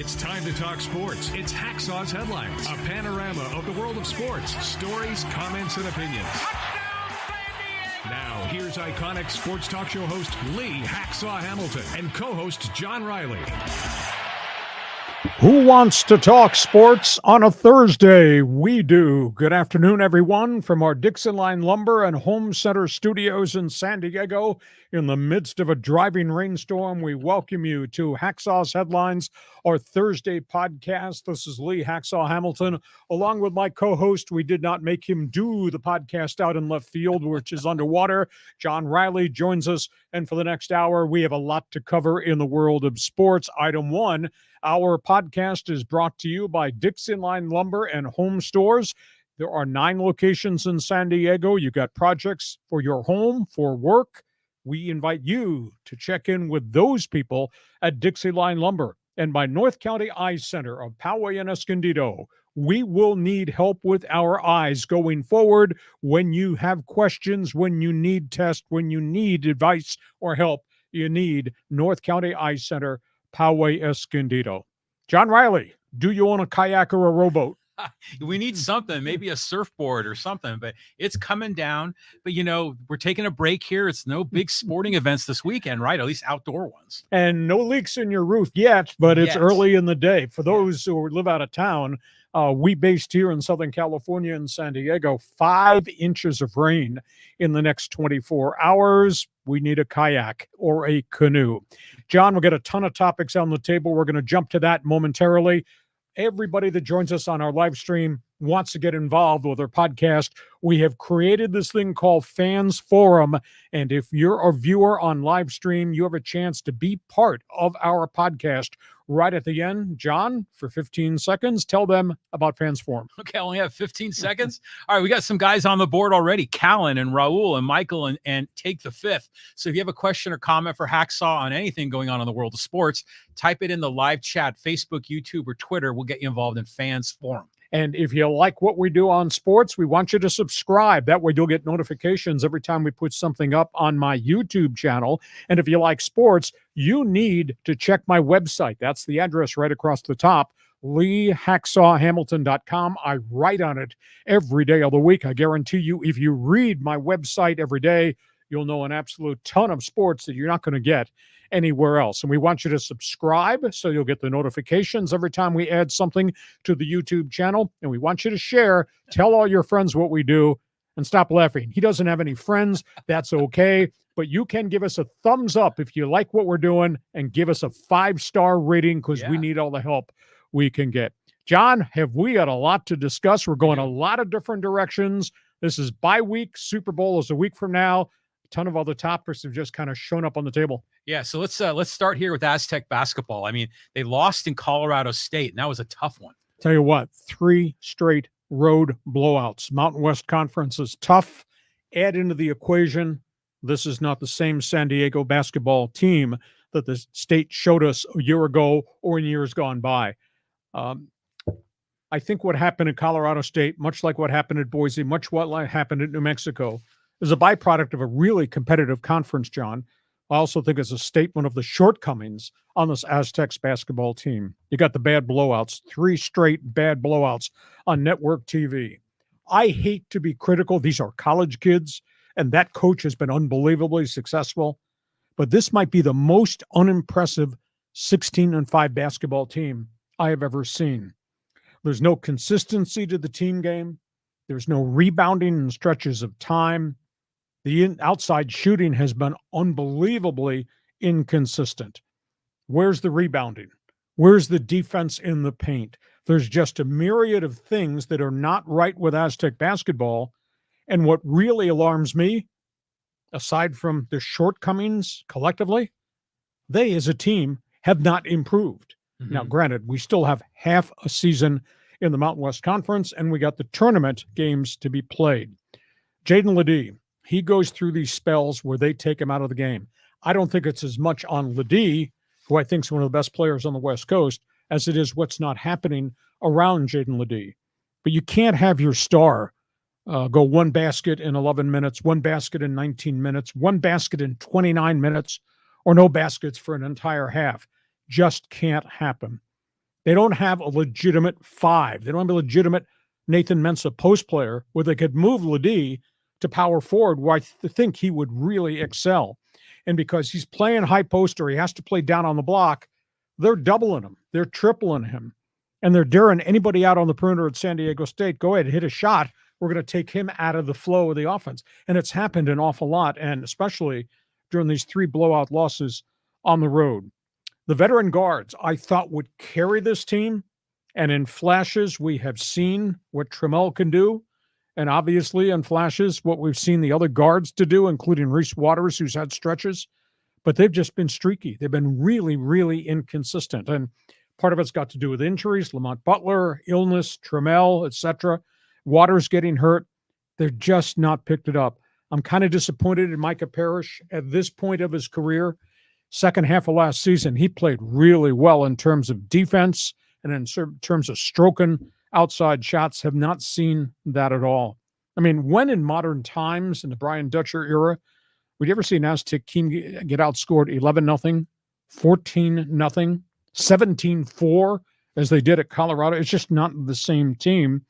It's time to talk sports. It's Hacksaw's Headlines, a panorama of the world of sports, stories, comments, and opinions. Now, here's iconic sports talk show host Lee Hacksaw Hamilton and co-host John Riley. Who wants to talk sports on a Thursday? We do. Good afternoon, everyone, from our DIXIELINE Lumber and Home Center studios in San Diego. In the midst of a driving rainstorm, we welcome you to Hacksaw's Headlines, our Thursday podcast. This is Lee Hacksaw Hamilton, along with my co-host. We did not make him do the podcast out in left field, which is underwater. John Riley joins us, and for the next hour, we have a lot to cover in the world of sports. Item one, our podcast is brought to you by DIXIELINE Lumber and Home Stores. There are 9 locations in San Diego. You got projects for your home, for work. We invite you to check in with those people at DIXIELINE Lumber. And by North County Eye Center of Poway and Escondido. We will need help with our eyes going forward. When you have questions, when you need tests, when you need advice or help, you need North County Eye Center, Poway, Escondido. John Riley, do you own a kayak or a rowboat? We need something, maybe a surfboard or something, but it's coming down. But, you know, we're taking a break here. It's no big sporting events this weekend, right? At least outdoor ones. And no leaks in your roof yet, but it's early in the day. For those who live out of town, we based here in Southern California in San Diego, 5 inches of rain in the next 24 hours. We need a kayak or a canoe. John, we'll get a ton of topics on the table. We're going to jump to that momentarily. Everybody that joins us on our live stream wants to get involved with our podcast. We have created this thing called Fans Forum. And if you're a viewer on live stream, you have a chance to be part of our podcast right at the end. John, for 15 seconds, tell them about Fans Forum. Okay, I only have 15 seconds. All right, we got some guys on the board already. Callan and Raul and Michael and Take the Fifth. So if you have a question or comment for Hacksaw on anything going on in the world of sports, type it in the live chat, Facebook, YouTube, or Twitter. We'll get you involved in Fans Forum. And if you like what we do on sports, we want you to subscribe. That way you'll get notifications every time we put something up on my YouTube channel. And if you like sports, you need to check my website. That's the address right across the top, LeeHacksawHamilton.com. I write on it every day of the week. I guarantee you, if you read my website every day, you'll know an absolute ton of sports that you're not going to get anywhere else. And we want you to subscribe so you'll get the notifications every time we add something to the YouTube channel. And we want you to share, tell all your friends what we do, and stop laughing. He doesn't have any friends. That's okay. But you can give us a thumbs up if you like what we're doing, and give us a 5-star rating, because we need all the help we can get. John, have we got a lot to discuss? We're going a lot of different directions. This is bye week. Super Bowl is a week from now. A ton of other topics have just kind of shown up on the table. Yeah, so let's start here with Aztec basketball. I mean, they lost in Colorado State, and that was a tough one. Tell you what, 3 straight road blowouts. Mountain West Conference is tough. Add into the equation, this is not the same San Diego basketball team that the state showed us a year ago or in years gone by. I think what happened in Colorado State, much like what happened at Boise, much what happened at New Mexico, is a byproduct of a really competitive conference, John. I also think it's a statement of the shortcomings on this Aztecs basketball team. You got the bad blowouts, 3 straight bad blowouts on network TV. I hate to be critical. These are college kids, and that coach has been unbelievably successful. But this might be the most unimpressive 16-5 basketball team I have ever seen. There's no consistency to the team game. There's no rebounding in stretches of time. The outside shooting has been unbelievably inconsistent. Where's the rebounding? Where's the defense in the paint? There's just a myriad of things that are not right with Aztec basketball. And what really alarms me, aside from the shortcomings collectively, they as a team have not improved. Mm-hmm. Now, granted, we still have half a season in the Mountain West Conference, and we got the tournament games to be played. Jaden LeDee, he goes through these spells where they take him out of the game. I don't think it's as much on LeDee, who I think is one of the best players on the West Coast, as it is what's not happening around Jaden LeDee. But you can't have your star go 1 basket in 11 minutes, 1 basket in 19 minutes, 1 basket in 29 minutes, or no baskets for an entire half. Just can't happen. They don't have a legitimate 5. They don't have a legitimate Nathan Mensah post player where they could move LeDee to power forward, where I think he would really excel. And because he's playing high poster, he has to play down on the block. They're doubling him. They're tripling him. And they're daring anybody out on the perimeter at San Diego State, go ahead, hit a shot. We're going to take him out of the flow of the offense. And it's happened an awful lot, and especially during these 3 blowout losses on the road. The veteran guards, I thought, would carry this team. And in flashes, we have seen what Trammell can do. And obviously, in flashes, what we've seen the other guards to do, including Reese Waters, who's had stretches. But they've just been streaky. They've been really, really inconsistent. And part of it's got to do with injuries, Lamont Butler, illness, Trammell, etc. Waters getting hurt. They're just not picked it up. I'm kind of disappointed in Micah Parrish at this point of his career. Second half of last season, he played really well in terms of defense and in terms of stroking outside shots. Have not seen that at all. I mean, when in modern times, in the Brian Dutcher era, would you ever see an Aztec team get outscored 11-0, 14-0, 17-4 as they did at Colorado? It's just not the same team.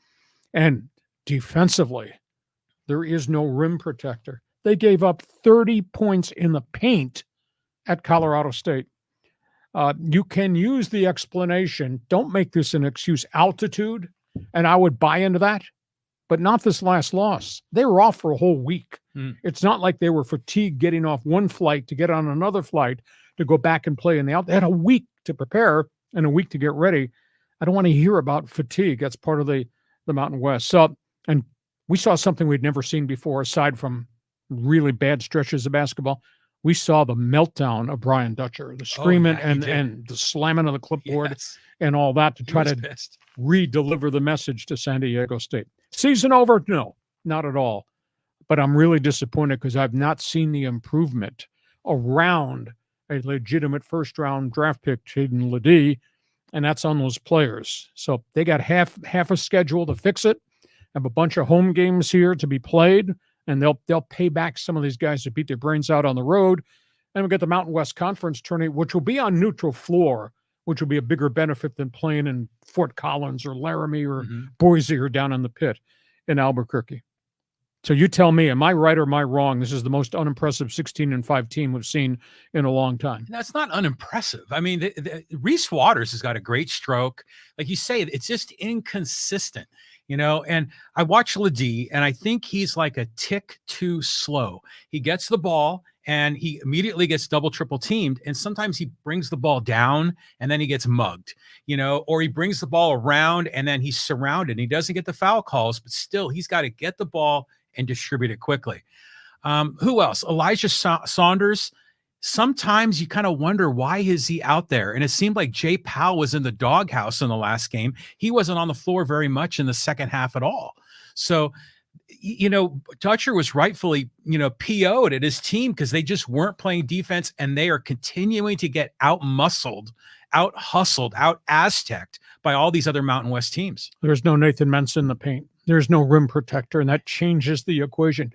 And defensively, there is no rim protector. They gave up 30 points in the paint at Colorado State. You can use the explanation, don't make this an excuse, altitude, and I would buy into that, but not this last loss. They were off for a whole week. It's not like they were fatigued getting off one flight to get on another flight to go back and play in the out. They had a week to prepare and a week to get ready. I don't want to hear about fatigue. That's part of the Mountain West. So, and we saw something we'd never seen before, aside from really bad stretches of basketball. We saw the meltdown of Brian Dutcher, the screaming and the slamming of the clipboard and all that to try to re-deliver the message to San Diego State. Season over? No, not at all. But I'm really disappointed because I've not seen the improvement around a legitimate first-round draft pick, Jaden LeDee, and that's on those players. So they got half a schedule to fix it, have a bunch of home games here to be played, and they'll pay back some of these guys that beat their brains out on the road. And we'll get the Mountain West Conference tournament, which will be on neutral floor, which will be a bigger benefit than playing in Fort Collins or Laramie or Boise or down in the pit in Albuquerque. So you tell me, am I right or am I wrong? This is the most unimpressive 16-5 team we've seen in a long time. That's not unimpressive. I mean, Reese Waters has got a great stroke. Like you say, it's just inconsistent, you know, and I watch LeDee and I think he's like a tick too slow. He gets the ball and he immediately gets double, triple teamed. And sometimes he brings the ball down and then he gets mugged, you know, or he brings the ball around and then he's surrounded and he doesn't get the foul calls, but still he's got to get the ball and distribute it quickly. Who else? Elijah Saunders. Sometimes you kind of wonder, why is he out there? And it seemed like Jay Powell was in the doghouse in the last game. He wasn't on the floor very much in the second half at all. So, you know, Dutcher was rightfully, you know, PO'd at his team because they just weren't playing defense and they are continuing to get out-muscled, out-hustled, out-Aztec'd by all these other Mountain West teams. There's no Nathan Mensah in the paint. There's no rim protector, and that changes the equation.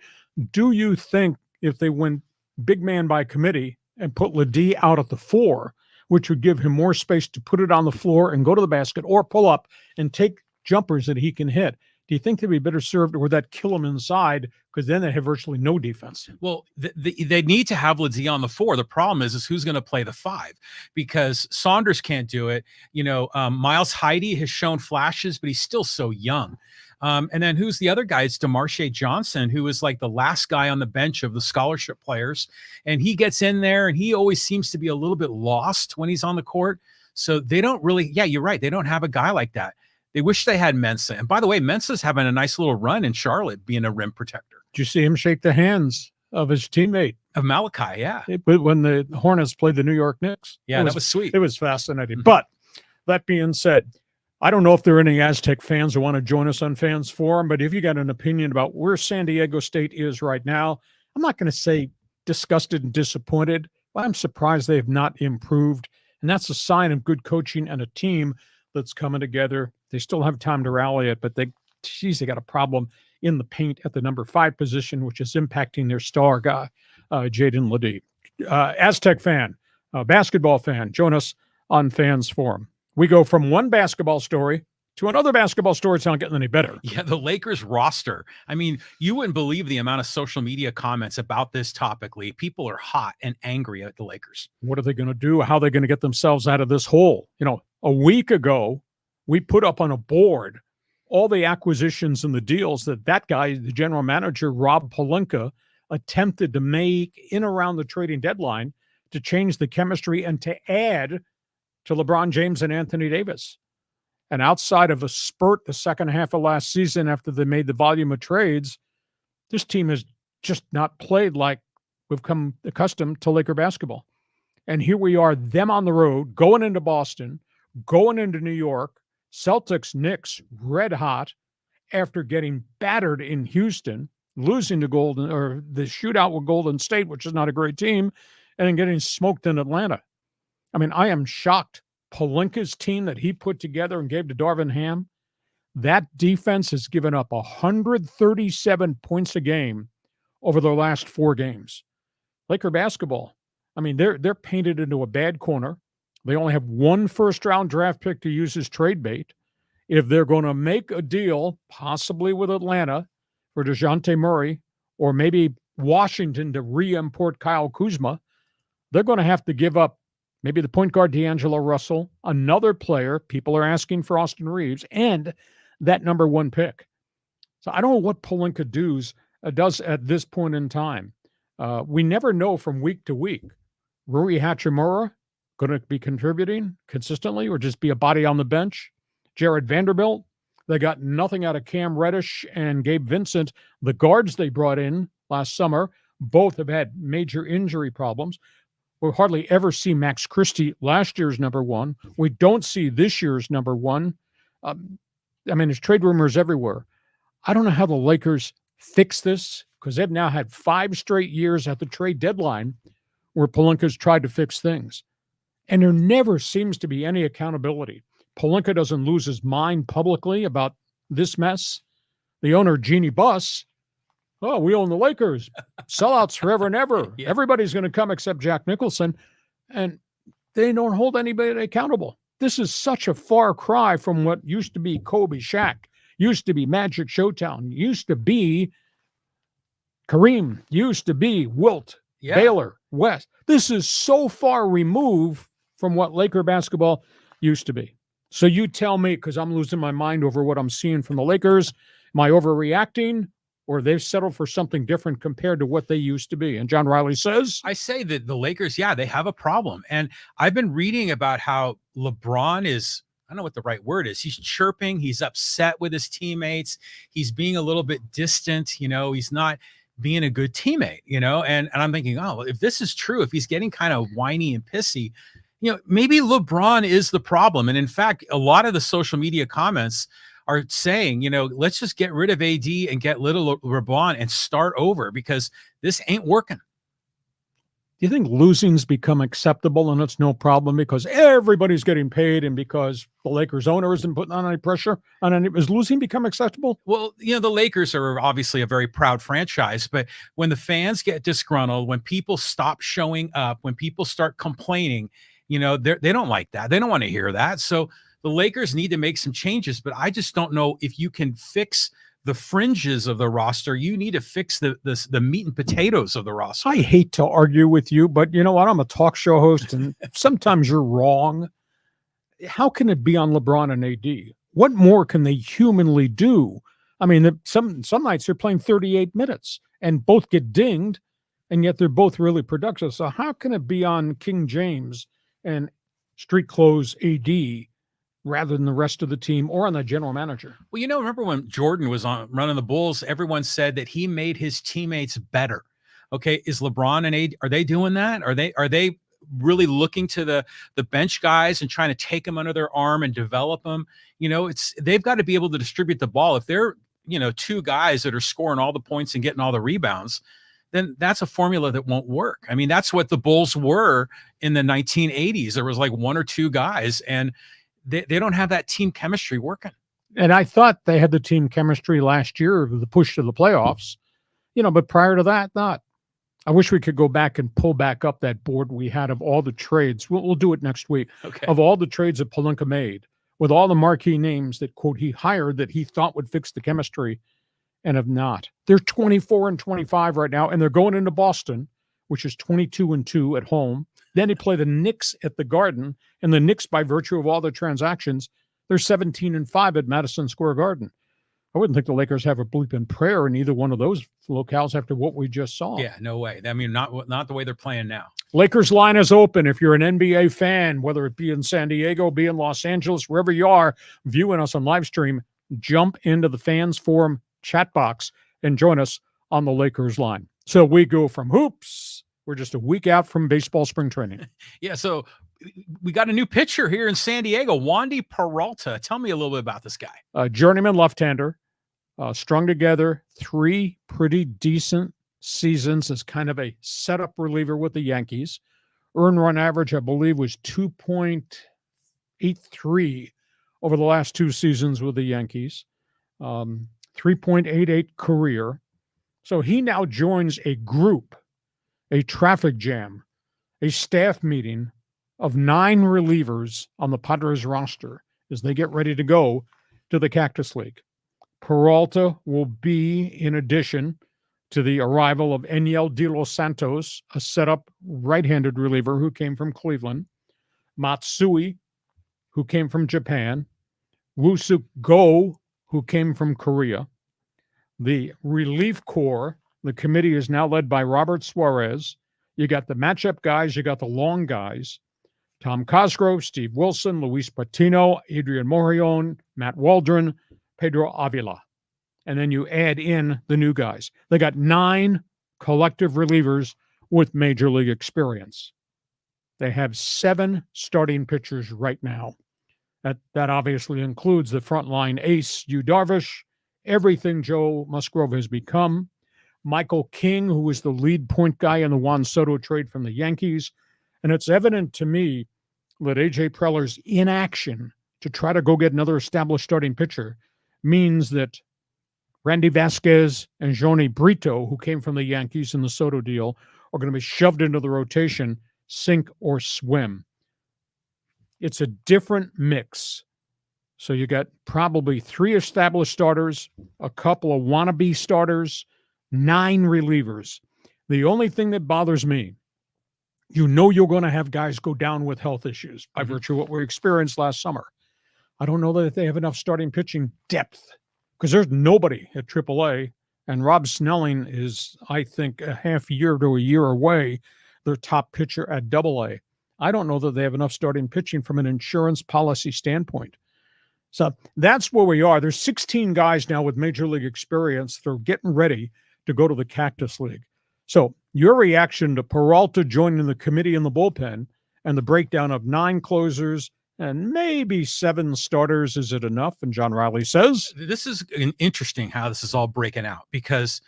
Do you think if they went big man by committee and put LeDee out at the 4, which would give him more space to put it on the floor and go to the basket or pull up and take jumpers that he can hit, do you think they'd be better served, or would that kill him inside? Because then they have virtually no defense. Well, they need to have LeDee on the 4. The problem is who's going to play the 5, because Saunders can't do it. You know, Miles Heide has shown flashes, but he's still so young. And then who's the other guy? It's DeMarshe Johnson, who is like the last guy on the bench of the scholarship players. And he gets in there and he always seems to be a little bit lost when he's on the court. So they don't really, yeah, you're right. They don't have a guy like that. They wish they had Mensah. And by the way, Mensah's having a nice little run in Charlotte being a rim protector. Did you see him shake the hands of his teammate? Of Malachi, yeah. When the Hornets played the New York Knicks. Yeah, that was sweet. It was fascinating. But that being said, I don't know if there are any Aztec fans who want to join us on Fans Forum, but if you got an opinion about where San Diego State is right now, I'm not going to say disgusted and disappointed, but I'm surprised they have not improved. And that's a sign of good coaching and a team that's coming together. They still have time to rally it, but they got a problem in the paint at the number 5 position, which is impacting their star guy, Jaden LeDee. Aztec fan, basketball fan, join us on Fans Forum. We go from one basketball story to another basketball story. It's not getting any better. Yeah, the Lakers roster. I mean, you wouldn't believe the amount of social media comments about this topic, Lee. People are hot and angry at the Lakers. What are they going to do? How are they going to get themselves out of this hole? You know, a week ago, we put up on a board all the acquisitions and the deals that guy, the general manager, Rob Pelinka, attempted to make in around the trading deadline to change the chemistry and to add to LeBron James and Anthony Davis. And outside of a spurt the second half of last season after they made the volume of trades, this team has just not played like we've come accustomed to Laker basketball. And here we are, them on the road, going into Boston, going into New York, Celtics, Knicks, red hot after getting battered in Houston, losing to the shootout with Golden State, which is not a great team, and then getting smoked in Atlanta. I mean, I am shocked. Pelinka's team that he put together and gave to Darvin Ham, that defense has given up 137 points a game over their last 4 games. Laker basketball, I mean, they're painted into a bad corner. They only have 1 first-round draft pick to use as trade bait. If they're going to make a deal, possibly with Atlanta for DeJounte Murray, or maybe Washington to re-import Kyle Kuzma, they're going to have to give up maybe the point guard D'Angelo Russell, another player. People are asking for Austin Reeves, and that number 1 pick. So I don't know what Pelinka does at this point in time. We never know from week to week. Rui Hachimura going to be contributing consistently or just be a body on the bench? Jared Vanderbilt, they got nothing out of Cam Reddish and Gabe Vincent. The guards they brought in last summer, both have had major injury problems. We hardly ever see Max Christie, last year's number 1. We don't see this year's number 1. I mean, there's trade rumors everywhere. I don't know how the Lakers fix this because they've now had 5 straight years at the trade deadline where Pelinka's tried to fix things. And there never seems to be any accountability. Pelinka doesn't lose his mind publicly about this mess. The owner, Jeannie Buss, oh, we own the Lakers. Sellouts forever and ever. Yeah. Everybody's going to come except Jack Nicholson. And they don't hold anybody accountable. This is such a far cry from what used to be Kobe, Shaq, used to be Magic, Showtown, used to be Kareem, used to be Wilt, Baylor, West. This is so far removed from what Laker basketball used to be. So you tell me, because I'm losing my mind over what I'm seeing from the Lakers, am I overreacting? Or they've settled for something different compared to what they used to be? And John Riley says, I say that the Lakers, they have a problem. And I've been reading about how LeBron is, I don't know what the right word is. He's chirping. He's upset with his teammates. He's being a little bit distant. He's not being a good teammate, and I'm thinking, oh, if this is true, if he's getting kind of whiny and pissy, maybe LeBron is the problem. And in fact, a lot of the social media comments are saying, let's just get rid of AD and get little LeBron and start over because this ain't working. Do you think losing's become acceptable and it's no problem because everybody's getting paid and because the Lakers owner isn't putting on any pressure on any? Is losing become acceptable? Well, the Lakers are obviously a very proud franchise, but when the fans get disgruntled, when people stop showing up, when people start complaining, they don't like that. They don't want to hear that. So the Lakers need to make some changes, but I just don't know if you can fix the fringes of the roster. You need to fix the meat and potatoes of the roster. I hate to argue with you, but you know what? I'm a talk show host, and sometimes you're wrong. How can it be on LeBron and AD? What more can they humanly do? I mean, some nights they're playing 38 minutes and both get dinged, and yet they're both really productive. So how can it be on King James and street clothes AD rather than the rest of the team or on the general manager? Well, remember when Jordan was running the Bulls, everyone said that he made his teammates better. Okay, is LeBron and AD, are they doing that? Are they really looking to the bench guys and trying to take them under their arm and develop them? They've got to be able to distribute the ball. If they're, 2 guys that are scoring all the points and getting all the rebounds, then that's a formula that won't work. I mean, that's what the Bulls were in the 1980s. There was like 1 or 2 guys, and they don't have that team chemistry working. And I thought they had the team chemistry last year, the push to the playoffs, but prior to that, not. I wish we could go back and pull back up that board we had of all the trades. We'll do it next week. Okay. Of all the trades that Pelinka made, with all the marquee names that, quote, he hired that he thought would fix the chemistry and have not. They're 24-25 right now, and they're going into Boston, which is 22-2 at home. Then they play the Knicks at the Garden, and the Knicks, by virtue of all their transactions, they're 17-5 at Madison Square Garden. I wouldn't think the Lakers have a bleeping prayer in either one of those locales after what we just saw. Yeah, no way. I mean, not the way they're playing now. Lakers line is open. If you're an NBA fan, whether it be in San Diego, be in Los Angeles, wherever you are, viewing us on live stream, jump into the Fans Forum chat box and join us on the Lakers line. So we go from hoops. We're just a week out from baseball spring training. Yeah, so we got a new pitcher here in San Diego, Wandy Peralta. Tell me a little bit about this guy. Journeyman left-hander, strung together 3 pretty decent seasons as kind of a setup reliever with the Yankees. Earned run average, I believe, was 2.83 over the last 2 seasons with the Yankees. 3.88 career. So he now joins a group, a traffic jam, a staff meeting of 9 relievers on the Padres roster as they get ready to go to the Cactus League. Peralta will be, in addition to the arrival of Enyel De Los Santos, a setup right-handed reliever who came from Cleveland, Matsui, who came from Japan, Woo-Suk Go, who came from Korea. The relief corps, the committee is now led by Robert Suarez. You got the matchup guys, you got the long guys, Tom Cosgrove, Steve Wilson, Luis Patino, Adrian Morion, Matt Waldron, Pedro Avila. And then you add in the new guys. They got 9 collective relievers with major league experience. They have 7 starting pitchers right now. That obviously includes the frontline ace, Yu Darvish, everything Joe Musgrove has become, Michael King, who was the lead point guy in the Juan Soto trade from the Yankees. And it's evident to me that A.J. Preller's inaction to try to go get another established starting pitcher means that Randy Vasquez and Jhony Brito, who came from the Yankees in the Soto deal, are going to be shoved into the rotation, sink or swim. It's a different mix. So you got probably 3 established starters, a couple of wannabe starters, 9 relievers. The only thing that bothers me, you know you're going to have guys go down with health issues by virtue of what we experienced last summer. I don't know that they have enough starting pitching depth because there's nobody at AAA, and Rob Snelling is, I think, a half year to a year away, their top pitcher at AA. I don't know that they have enough starting pitching from an insurance policy standpoint. So that's where we are. There's 16 guys now with major league experience. They're getting ready to go to the Cactus League. So your reaction to Peralta joining the committee in the bullpen and the breakdown of 9 closers and maybe 7 starters, is it enough? And John Riley says, this is interesting how this is all breaking out because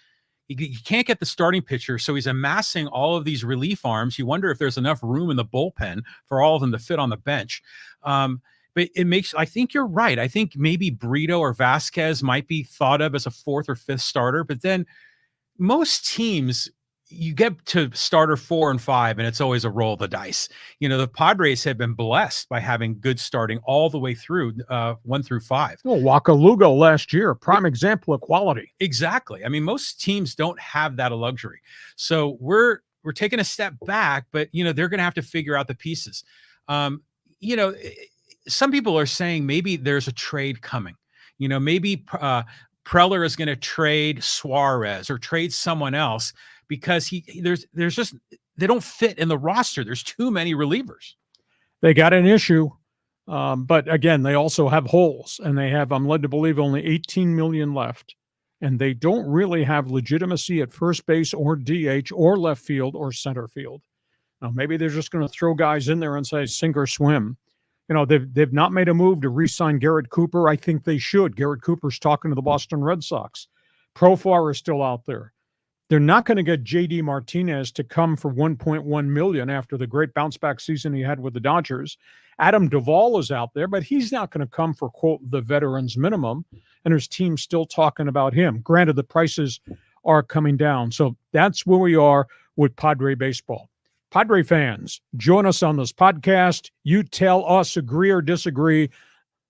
he can't get the starting pitcher, so he's amassing all of these relief arms. You wonder if there's enough room in the bullpen for all of them to fit on the bench. But it makes, I think you're right. I think maybe Brito or Vasquez might be thought of as a 4th or 5th starter, but then most teams, you get to starter 4 and 5, and it's always a roll of the dice. You know, the Padres have been blessed by having good starting all the way through 1 through 5. Oh, Waka Lugo last year, prime example of quality. Exactly. I mean, most teams don't have that a luxury. So we're taking a step back, but, you know, they're going to have to figure out the pieces. You know, some people are saying maybe there's a trade coming. You know, maybe Preller is going to trade Suarez or trade someone else because there's just, they don't fit in the roster. There's too many relievers. They got an issue, but again, they also have holes, and they have, I'm led to believe, only 18 million left, and they don't really have legitimacy at first base or DH or left field or center field. Now, maybe they're just going to throw guys in there and say sink or swim. You know, they've not made a move to re-sign Garrett Cooper. I think they should. Garrett Cooper's talking to the Boston Red Sox. Profar is still out there. They're not going to get J.D. Martinez to come for $1.1 million after the great bounce-back season he had with the Dodgers. Adam Duvall is out there, but he's not going to come for, quote, the veterans minimum, and his team's still talking about him. Granted, the prices are coming down. So that's where we are with Padre baseball. Padre fans, join us on this podcast. You tell us, agree or disagree.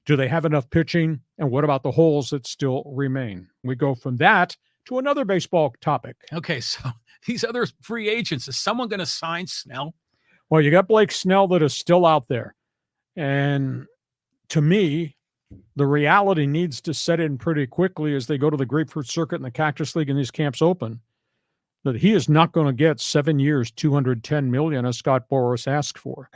Do they have enough pitching? And what about the holes that still remain? We go from that to another baseball topic. Okay, so these other free agents, is someone going to sign Snell? Well, you got Blake Snell that is still out there. And to me, the reality needs to set in pretty quickly as they go to the Grapefruit Circuit and the Cactus League and these camps open, that he is not going to get 7 years, $210 million, as Scott Boras asked for.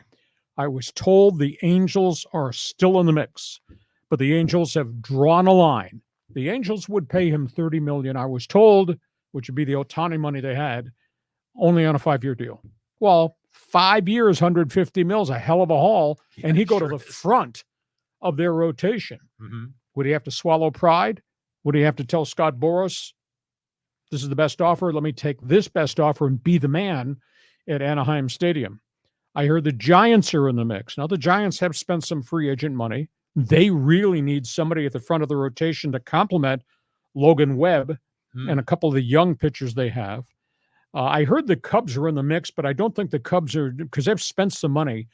I was told the Angels are still in the mix, but the Angels have drawn a line. The Angels would pay him $30 million, I was told, which would be the Ohtani money they had, only on a 5-year deal. Well, 5 years, $150 million is a hell of a haul, and he'd go to the front of their rotation. Would he have to swallow pride? Would he have to tell Scott Boras, this is the best offer, let me take this best offer and be the man at Anaheim Stadium? I heard the Giants are in the mix. Now, the Giants have spent some free agent money. They really need somebody at the front of the rotation to complement Logan Webb and a couple of the young pitchers they have. I heard the Cubs are in the mix, but I don't think the Cubs are, because they've spent some money.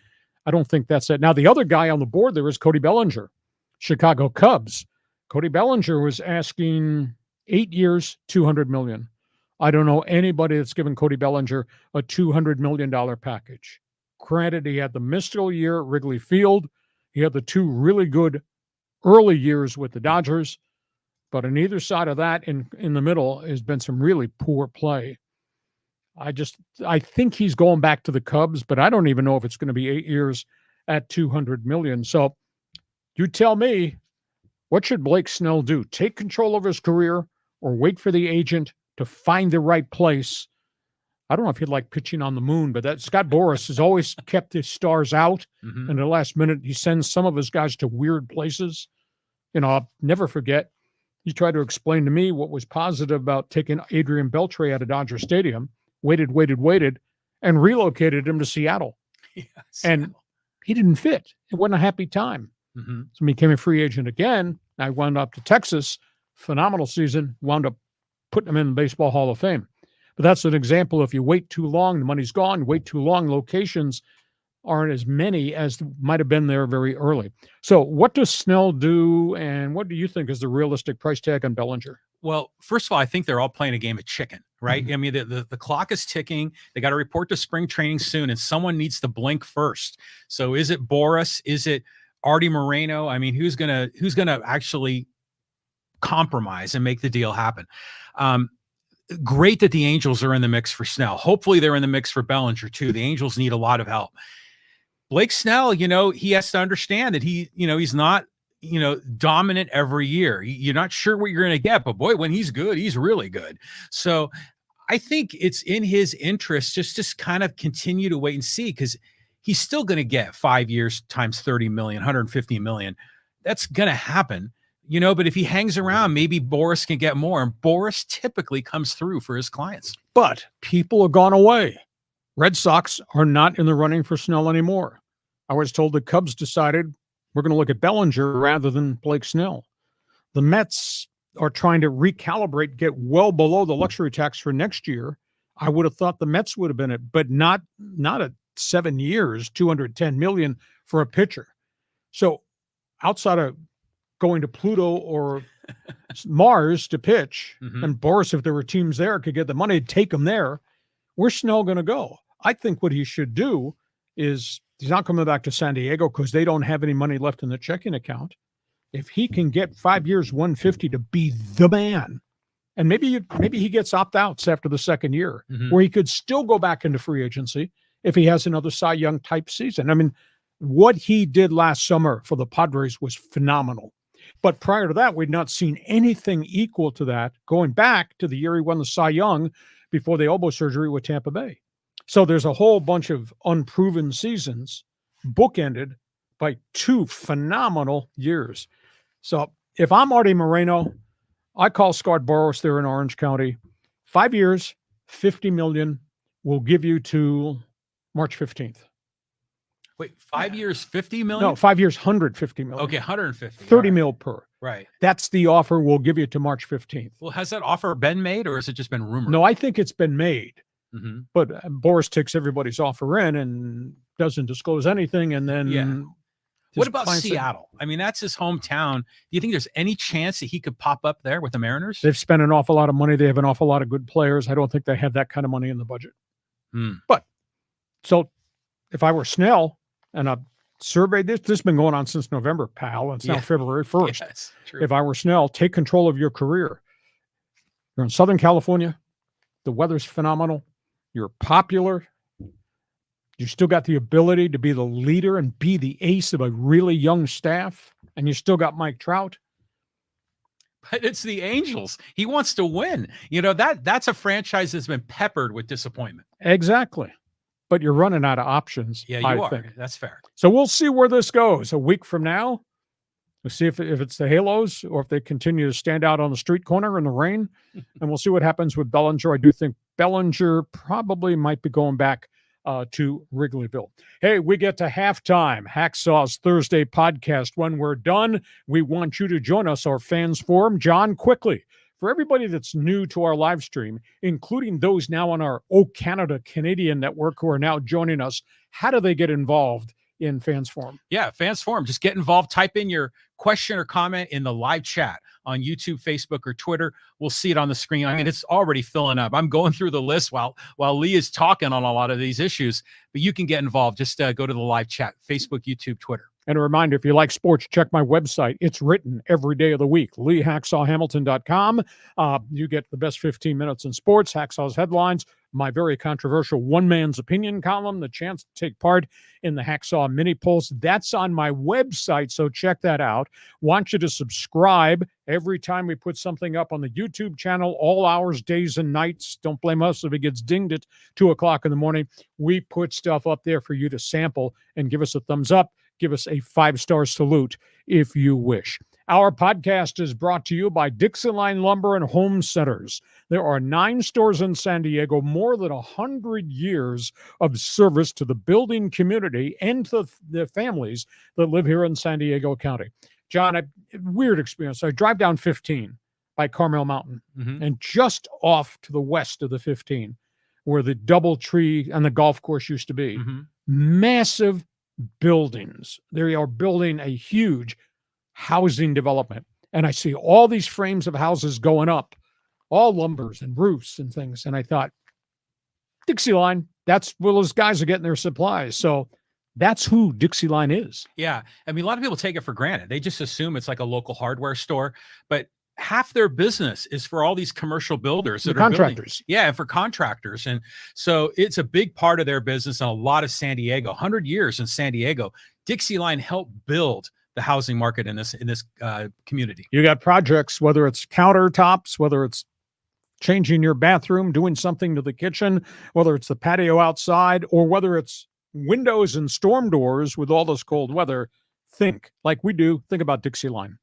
I don't think that's it. Now, the other guy on the board there is Cody Bellinger, Chicago Cubs. Cody Bellinger was asking 8 years, $200 million. I don't know anybody that's given Cody Bellinger a $200 million package. Granted, he had the mystical year at Wrigley Field. He had the 2 really good early years with the Dodgers. But on either side of that, in the middle, has been some really poor play. I think he's going back to the Cubs, but I don't even know if it's going to be 8 years at $200 million. So you tell me, what should Blake Snell do? Take control of his career or wait for the agent to find the right place? I don't know if he'd like pitching on the moon, but that Scott Boras has always kept his stars out. And the last minute, he sends some of his guys to weird places. You know, I'll never forget, he tried to explain to me what was positive about taking Adrian Beltre out of Dodger Stadium, waited, and relocated him to Seattle. And he didn't fit. It wasn't a happy time. So he became a free agent again. I wound up to Texas, phenomenal season, wound up putting him in the Baseball Hall of Fame. But that's an example. If you wait too long, the money's gone. Wait too long, locations aren't as many as might have been there very early. So what does Snell do, and what do you think is the realistic price tag on Bellinger? Well, first of all, I think they're all playing a game of chicken, right? I mean, the clock is ticking. They got to report to spring training soon, and someone needs to blink first. So is it Boras? Is it Artie Moreno? I mean, who's gonna actually compromise and make the deal happen? Great that the Angels are in the mix for Snell. Hopefully they're in the mix for Bellinger too. The Angels need a lot of help. Blake Snell, you know, he has to understand that he's not, dominant every year. You're not sure what you're going to get, but boy, when he's good, he's really good. So I think it's in his interest just to kind of continue to wait and see, because he's still going to get 5 years times 30 million, 150 million. That's going to happen. But if he hangs around, maybe Boras can get more. And Boras typically comes through for his clients. But people have gone away. Red Sox are not in the running for Snell anymore. I was told the Cubs decided we're going to look at Bellinger rather than Blake Snell. The Mets are trying to recalibrate, get well below the luxury tax for next year. I would have thought the Mets would have been it, but not at 7 years, $210 million for a pitcher. So outside of going to Pluto or Mars to pitch, and Boras, if there were teams there, could get the money to take him there. Where's Snell going to go? I think what he should do is, he's not coming back to San Diego because they don't have any money left in the checking account. If he can get 5 years, 150 to be the man, and maybe he gets opt-outs after the second year, where he could still go back into free agency if he has another Cy Young type season. I mean, what he did last summer for the Padres was phenomenal. But prior to that, we'd not seen anything equal to that, going back to the year he won the Cy Young before the elbow surgery with Tampa Bay. So there's a whole bunch of unproven seasons bookended by 2 phenomenal years. So if I'm Artie Moreno, I call Scott Boras there in Orange County. 5 years, $50 million will give you to March 15th. Wait, 5 years, 50 million? No, 5 years, 150 million. Okay, 150. 30 mil per. Right. That's the offer we'll give you to March 15th. Well, has that offer been made, or has it just been rumored? No, I think it's been made. Mhm. But Boris takes everybody's offer in and doesn't disclose anything, and then Yeah. What his about client said- Seattle? I mean, that's his hometown. Do you think there's any chance that he could pop up there with the Mariners? They've spent an awful lot of money. They have an awful lot of good players. I don't think they have that kind of money in the budget. Hmm. But so if I were Snell and I surveyed this has been going on since November, pal. It's now Yeah. February 1st. Yes, true. If I were Snell, take control of your career. You're in Southern California. The weather's phenomenal. You're popular. You still got the ability to be the leader and be the ace of a really young staff. And you still got Mike Trout. But it's the Angels. He wants to win. You know, that's a franchise that's been peppered with disappointment. Exactly. But you're running out of options. Yeah, you I are. think. That's fair. So we'll see where this goes. A week from now, we'll see if it's the Halos or if they continue to stand out on the street corner in the rain. And we'll see what happens with Bellinger. I do think Bellinger probably might be going back to Wrigleyville. Hey, we get to halftime. Hacksaw's Thursday podcast. When we're done, we want you to join us, our fans forum. John, quickly, for everybody that's new to our live stream, including those now on our O Canada Canadian network who are now joining us, how do they get involved in Fans Forum? Yeah, Fans Forum. Just get involved. Type in your question or comment in the live chat on YouTube, Facebook, or Twitter. We'll see it on the screen. I mean, it's already filling up. I'm going through the list while Lee is talking on a lot of these issues, but you can get involved. Just go to the live chat, Facebook, YouTube, Twitter. And a reminder, if you like sports, check my website. It's written every day of the week, LeeHacksawHamilton.com. You get the best 15 minutes in sports, Hacksaw's headlines, my very controversial one man's opinion column, the chance to take part in the Hacksaw mini polls. That's on my website, so check that out. Want you to subscribe every time we put something up on the YouTube channel, all hours, days, and nights. Don't blame us if it gets dinged at 2 o'clock in the morning. We put stuff up there for you to sample and give us a thumbs up. Give us a 5-star salute if you wish. Our podcast is brought to you by DIXIELINE Lumber and Home Centers. There are 9 stores in San Diego, more than 100 years of service to the building community and to the families that live here in San Diego County. John, a weird experience. I drive down 15 by Carmel Mountain, and just off to the west of the 15, where the DoubleTree and the golf course used to be, massive buildings. They are building a huge housing development. And I see all these frames of houses going up, all lumbers and roofs and things. And I thought, DIXIELINE, that's where those guys are getting their supplies. So that's who DIXIELINE is. Yeah. I mean, a lot of people take it for granted. They just assume it's like a local hardware store, but half their business is for all these commercial builders that are contractors. Building. Yeah, and for contractors. And so it's a big part of their business and a lot of San Diego, 100 years in San Diego. DIXIELINE helped build the housing market in this community. You got projects, whether it's countertops, whether it's changing your bathroom, doing something to the kitchen, whether it's the patio outside, or whether it's windows and storm doors with all this cold weather. Think like we do. Think about DIXIELINE.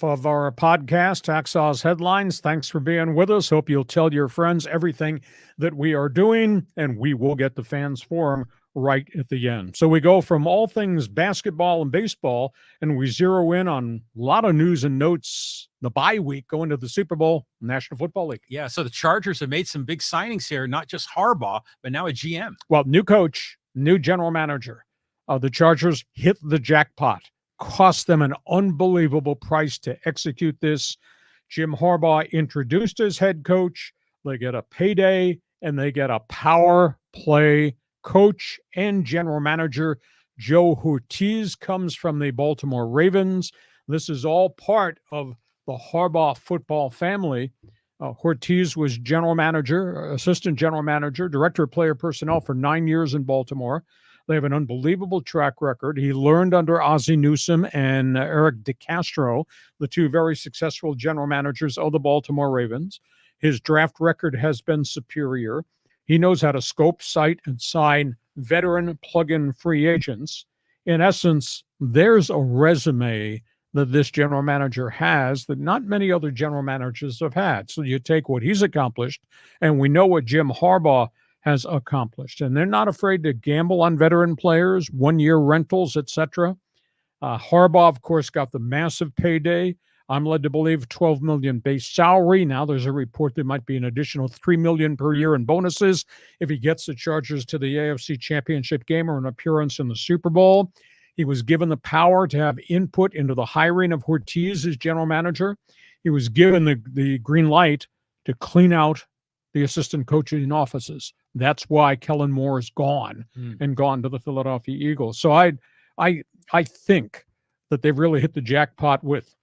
Of our podcast, Hacksaw's Headlines. Thanks for being with us. Hope you'll tell your friends everything that we are doing, and we will get the Fans Forum right at the end. So we go from all things basketball and baseball, and we zero in on a lot of news and notes. The bye week going to the Super Bowl, National Football League. Yeah, so the Chargers have made some big signings here, not just Harbaugh, but now a GM. Well, new coach, new general manager. The Chargers hit the jackpot. Cost them an unbelievable price to execute this. Jim Harbaugh introduced his head coach. They get a payday, and they get a power play coach and general manager. Joe HORTIZ comes from the Baltimore Ravens. This is all part of the Harbaugh football family. HORTIZ was general manager, assistant general manager, director of player personnel for 9 years in Baltimore. They have an unbelievable track record. He learned under Ozzie Newsome and Eric DeCastro, the two very successful general managers of the Baltimore Ravens. His draft record has been superior. He knows how to scope, cite, and sign veteran plug-in free agents. In essence, there's a resume that this general manager has that not many other general managers have had. So you take what he's accomplished, and we know what Jim Harbaugh has accomplished. And they're not afraid to gamble on veteran players, one-year rentals, etc. Harbaugh, of course, got the massive payday. I'm led to believe $12 million base salary. Now there's a report there might be an additional $3 million per year in bonuses if he gets the Chargers to the AFC Championship game or an appearance in the Super Bowl. He was given the power to have input into the hiring of HORTIZ as general manager. He was given the green light to clean out the assistant coaching offices. That's why Kellen Moore is gone and gone to the Philadelphia Eagles. So I think that they've really hit the jackpot with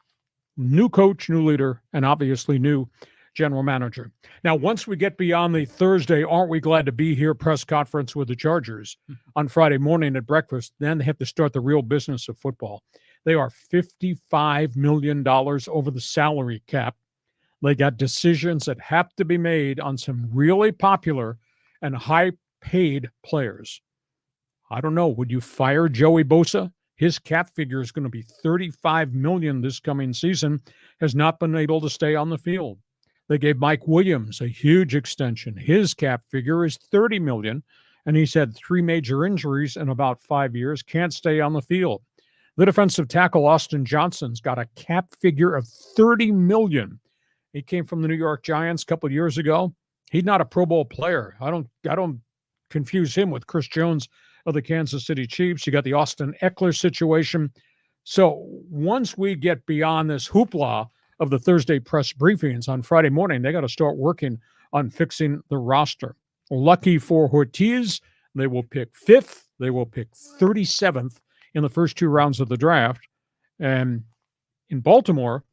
new coach, new leader, and obviously new general manager. Now, once we get beyond the Thursday, aren't we glad to be here press conference with the Chargers on Friday morning at breakfast, then they have to start the real business of football. They are $55 million over the salary cap. They got decisions that have to be made on some really popular and high-paid players. I don't know. Would you fire Joey Bosa? His cap figure is going to be $35 million this coming season, has not been able to stay on the field. They gave Mike Williams a huge extension. His cap figure is $30 million, and he's had 3 major injuries in about 5 years, can't stay on the field. The defensive tackle, Austin Johnson's got a cap figure of $30 million. He came from the New York Giants a couple of years ago. He's not a Pro Bowl player. I don't confuse him with Chris Jones of the Kansas City Chiefs. You got the Austin Eckler situation. So once we get beyond this hoopla of the Thursday press briefings on Friday morning, they got to start working on fixing the roster. Lucky for HORTIZ, they will pick 5th. They will pick 37th in the first 2 rounds of the draft. And in Baltimore,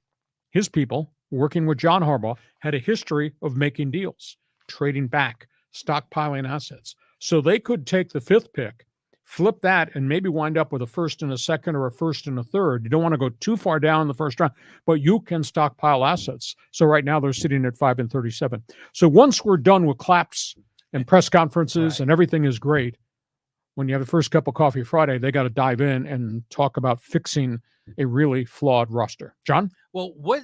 his people, working with John Harbaugh, had a history of making deals, trading back, stockpiling assets. So they could take the 5th pick, flip that, and maybe wind up with a 1st and a 2nd or a 1st and a 3rd. You don't want to go too far down in the first round, but you can stockpile assets. So right now they're sitting at 5 and 37. So once we're done with claps and press conferences and everything is great, when you have the first cup of coffee Friday, they got to dive in and talk about fixing a really flawed roster. John? Well, what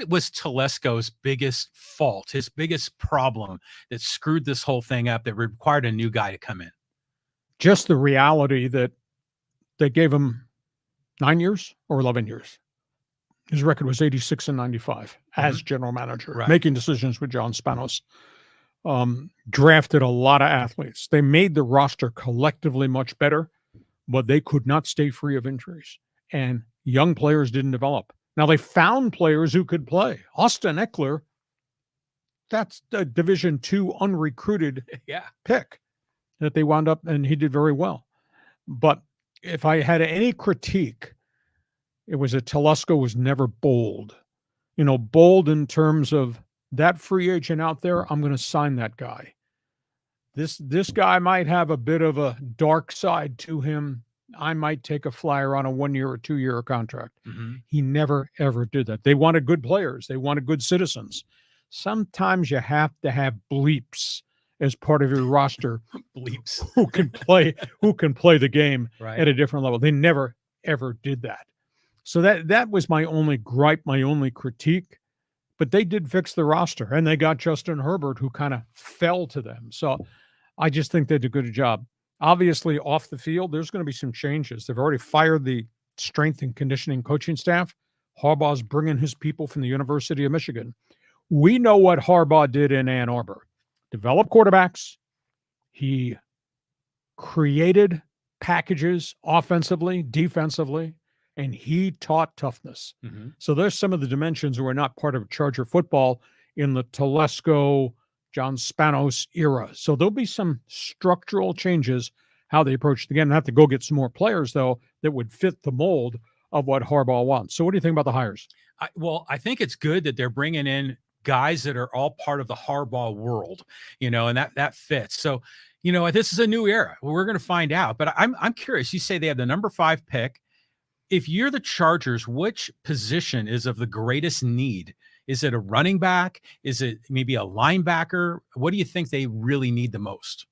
was Telesco's biggest fault, his biggest problem that screwed this whole thing up that required a new guy to come in? Just the reality that they gave him 9 years or 11 years. His record was 86 and 95 as general manager, making decisions with John Spanos. Drafted a lot of athletes. They made the roster collectively much better, but they could not stay free of injuries. And young players didn't develop. Now, they found players who could play. Austin Eckler, that's the Division II unrecruited pick that they wound up, and he did very well. But if I had any critique, it was that Telesco was never bold. You know, bold in terms of that free agent out there, I'm going to sign that guy. This guy might have a bit of a dark side to him. I might take a flyer on a 1-year or 2-year contract. He never, ever did that. They wanted good players. They wanted good citizens. Sometimes you have to have bleeps as part of your roster. Bleeps. who can play the game at a different level. They never, ever did that. So that was my only gripe, my only critique. But they did fix the roster, and they got Justin Herbert, who kind of fell to them. So I just think they did a good job. Obviously, off the field, there's going to be some changes. They've already fired the strength and conditioning coaching staff. Harbaugh's bringing his people from the University of Michigan. We know what Harbaugh did in Ann Arbor. Develop quarterbacks. He created packages offensively, defensively, and he taught toughness. So there's some of the dimensions who are not part of Charger football in the Telesco, John Spanos era. So there'll be some structural changes how they approach the game. They have to go get some more players, though, that would fit the mold of what Harbaugh wants. So what do you think about the hires? I think it's good that they're bringing in guys that are all part of the Harbaugh world, you know, and that fits. So, you know, this is a new era. We're going to find out. But I'm curious. You say they have the number 5 pick. if you're the Chargers, which position is of the greatest need? Is it a running back? Is it maybe a linebacker? What do you think they really need the most?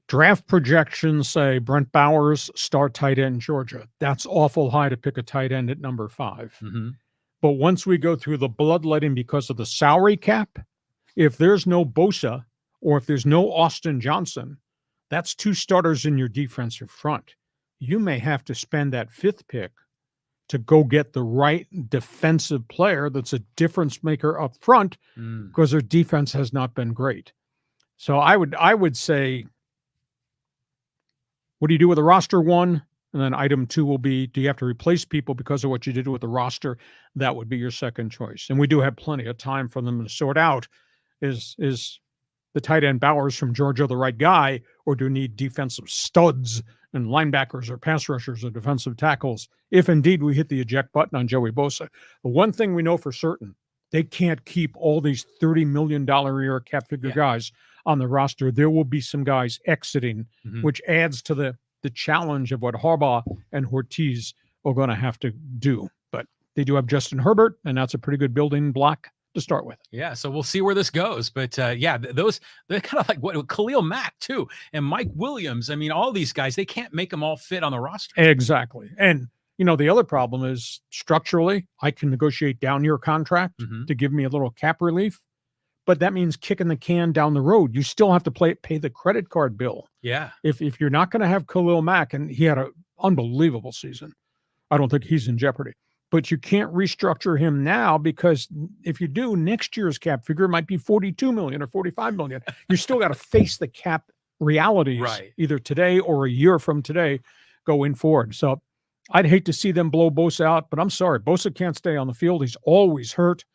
Draft projections say Brent Bowers, star tight end, Georgia. That's awful high to pick a tight end at number 5. Mm-hmm. But once we go through the bloodletting because of the salary cap, if there's no Bosa or if there's no Austin Johnson, that's 2 starters in your defensive front. You may have to spend that 5th pick to go get the right defensive player that's a difference maker up front because their defense has not been great. So I would say, what do you do with the roster 1? And then item 2 will be, do you have to replace people because of what you did with the roster? That would be your second choice. And we do have plenty of time for them to sort out. Is the tight end Bowers from Georgia the right guy, or do you need defensive studs and linebackers or pass rushers or defensive tackles? If indeed we hit the eject button on Joey Bosa. The one thing we know for certain, they can't keep all these $30 million a year cap figure guys on the roster. There will be some guys exiting, which adds to the challenge of what Harbaugh and Hortiz are going to have to do. But they do have Justin Herbert, and that's a pretty good building block to start with. Yeah, so we'll see where this goes. But those, they're kind of like what Khalil Mack too, and Mike Williams. I mean, all these guys, they can't make them all fit on the roster. Exactly. And the other problem is structurally, I can negotiate down your contract to give me a little cap relief, but that means kicking the can down the road. You still have to pay the credit card bill. Yeah. If you're not going to have Khalil Mack, and he had an unbelievable season, I don't think he's in jeopardy. But you can't restructure him now, because if you do, next year's cap figure might be $42 million or $45 million. You still got to face the cap realities either today or a year from today going forward. So I'd hate to see them blow Bosa out, but I'm sorry. Bosa can't stay on the field. He's always hurt.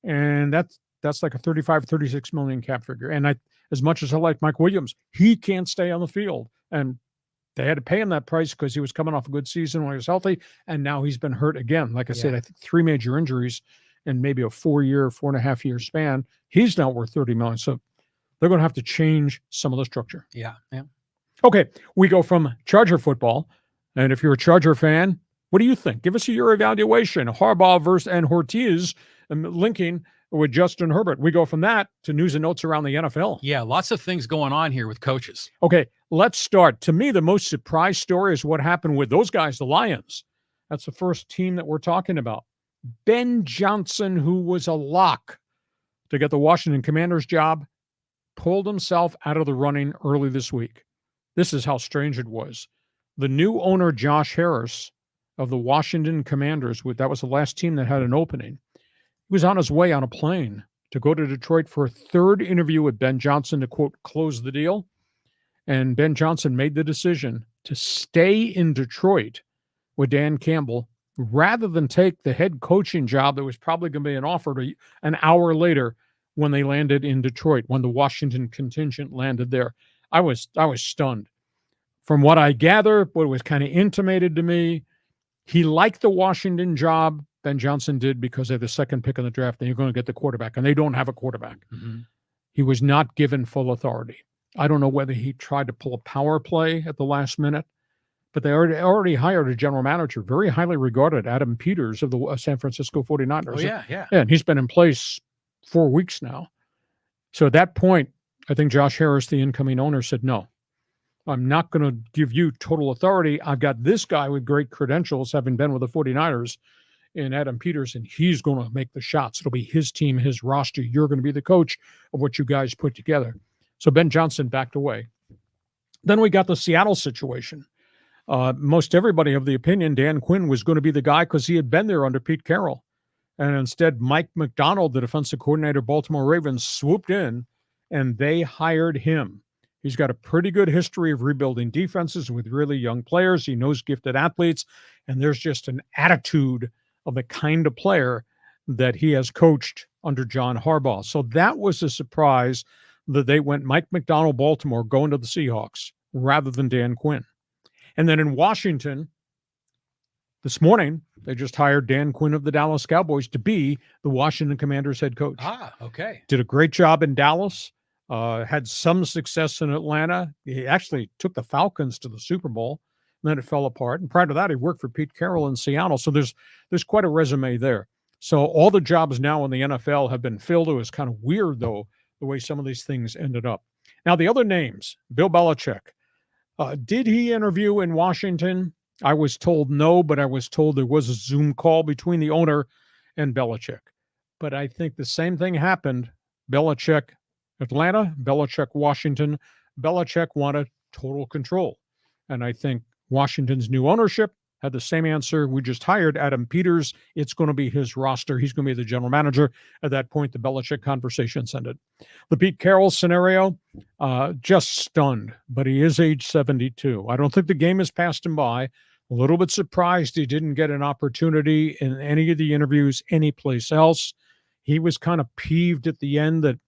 And that's like a 35, 36 million cap figure. And as much as I like Mike Williams, he can't stay on the field. And they had to pay him that price because he was coming off a good season when he was healthy, and now he's been hurt again. Like I said, I think 3 major injuries in maybe a 4.5-year span. He's not worth $30 million. So they're going to have to change some of the structure. Yeah. Okay, we go from Charger football, and if you're a Charger fan, what do you think? Give us your evaluation. Harbaugh versus and Hortiz, linking with Justin Herbert. We go from that to news and notes around the NFL. Yeah, lots of things going on here with coaches. Okay, let's start. To me, the most surprise story is what happened with those guys, the Lions. That's the first team that we're talking about. Ben Johnson, who was a lock to get the Washington Commanders job, pulled himself out of the running early this week. This is how strange it was. The new owner, Josh Harris, of the Washington Commanders, that was the last team that had an opening. He was on his way on a plane to go to Detroit for a 3rd interview with Ben Johnson to, quote, close the deal. And Ben Johnson made the decision to stay in Detroit with Dan Campbell rather than take the head coaching job that was probably going to be an offer an hour later when they landed in Detroit, when the Washington contingent landed there. I was stunned. From what I gather, what was kind of intimated to me, he liked the Washington job. Ben Johnson did, because they're the 2nd pick in the draft, and you're going to get the quarterback, and they don't have a quarterback. He was not given full authority. I don't know whether he tried to pull a power play at the last minute, but they already hired a general manager, very highly regarded, Adam Peters of the San Francisco 49ers. Oh, yeah. And he's been in place 4 weeks now. So at that point, I think Josh Harris, the incoming owner, said, no, I'm not going to give you total authority. I've got this guy with great credentials, having been with the 49ers, in Adam Peters, and he's going to make the shots. It'll be his team, his roster. You're going to be the coach of what you guys put together. So Ben Johnson backed away. Then we got the Seattle situation. Most everybody of the opinion Dan Quinn was going to be the guy because he had been there under Pete Carroll. And instead, Mike McDonald, the defensive coordinator, Baltimore Ravens, swooped in, and they hired him. He's got a pretty good history of rebuilding defenses with really young players. He knows gifted athletes, and there's just an attitude of the kind of player that he has coached under John Harbaugh. So that was a surprise that they went Mike McDonald, Baltimore, going to the Seahawks rather than Dan Quinn. And then in Washington, this morning, they just hired Dan Quinn of the Dallas Cowboys to be the Washington Commanders head coach. Okay. Did a great job in Dallas, had some success in Atlanta. He actually took the Falcons to the Super Bowl. and then it fell apart. And prior to that, he worked for Pete Carroll in Seattle. So there's quite a resume there. So all the jobs now in the NFL have been filled. It was kind of weird, though, the way some of these things ended up. Now, the other names, Bill Belichick. Did he interview in Washington? I was told no, but I was told there was a Zoom call between the owner and Belichick. But I think the same thing happened. Belichick, Atlanta, Belichick, Washington. Belichick wanted total control. And I think Washington's new ownership had the same answer. We just hired Adam Peters. It's going to be his roster. He's going to be the general manager. At that point, the Belichick conversations ended. The Pete Carroll scenario, just stunned, but he is age 72. I don't think the game has passed him by. A little bit surprised he didn't get an opportunity in any of the interviews anyplace else. He was kind of peeved at the end that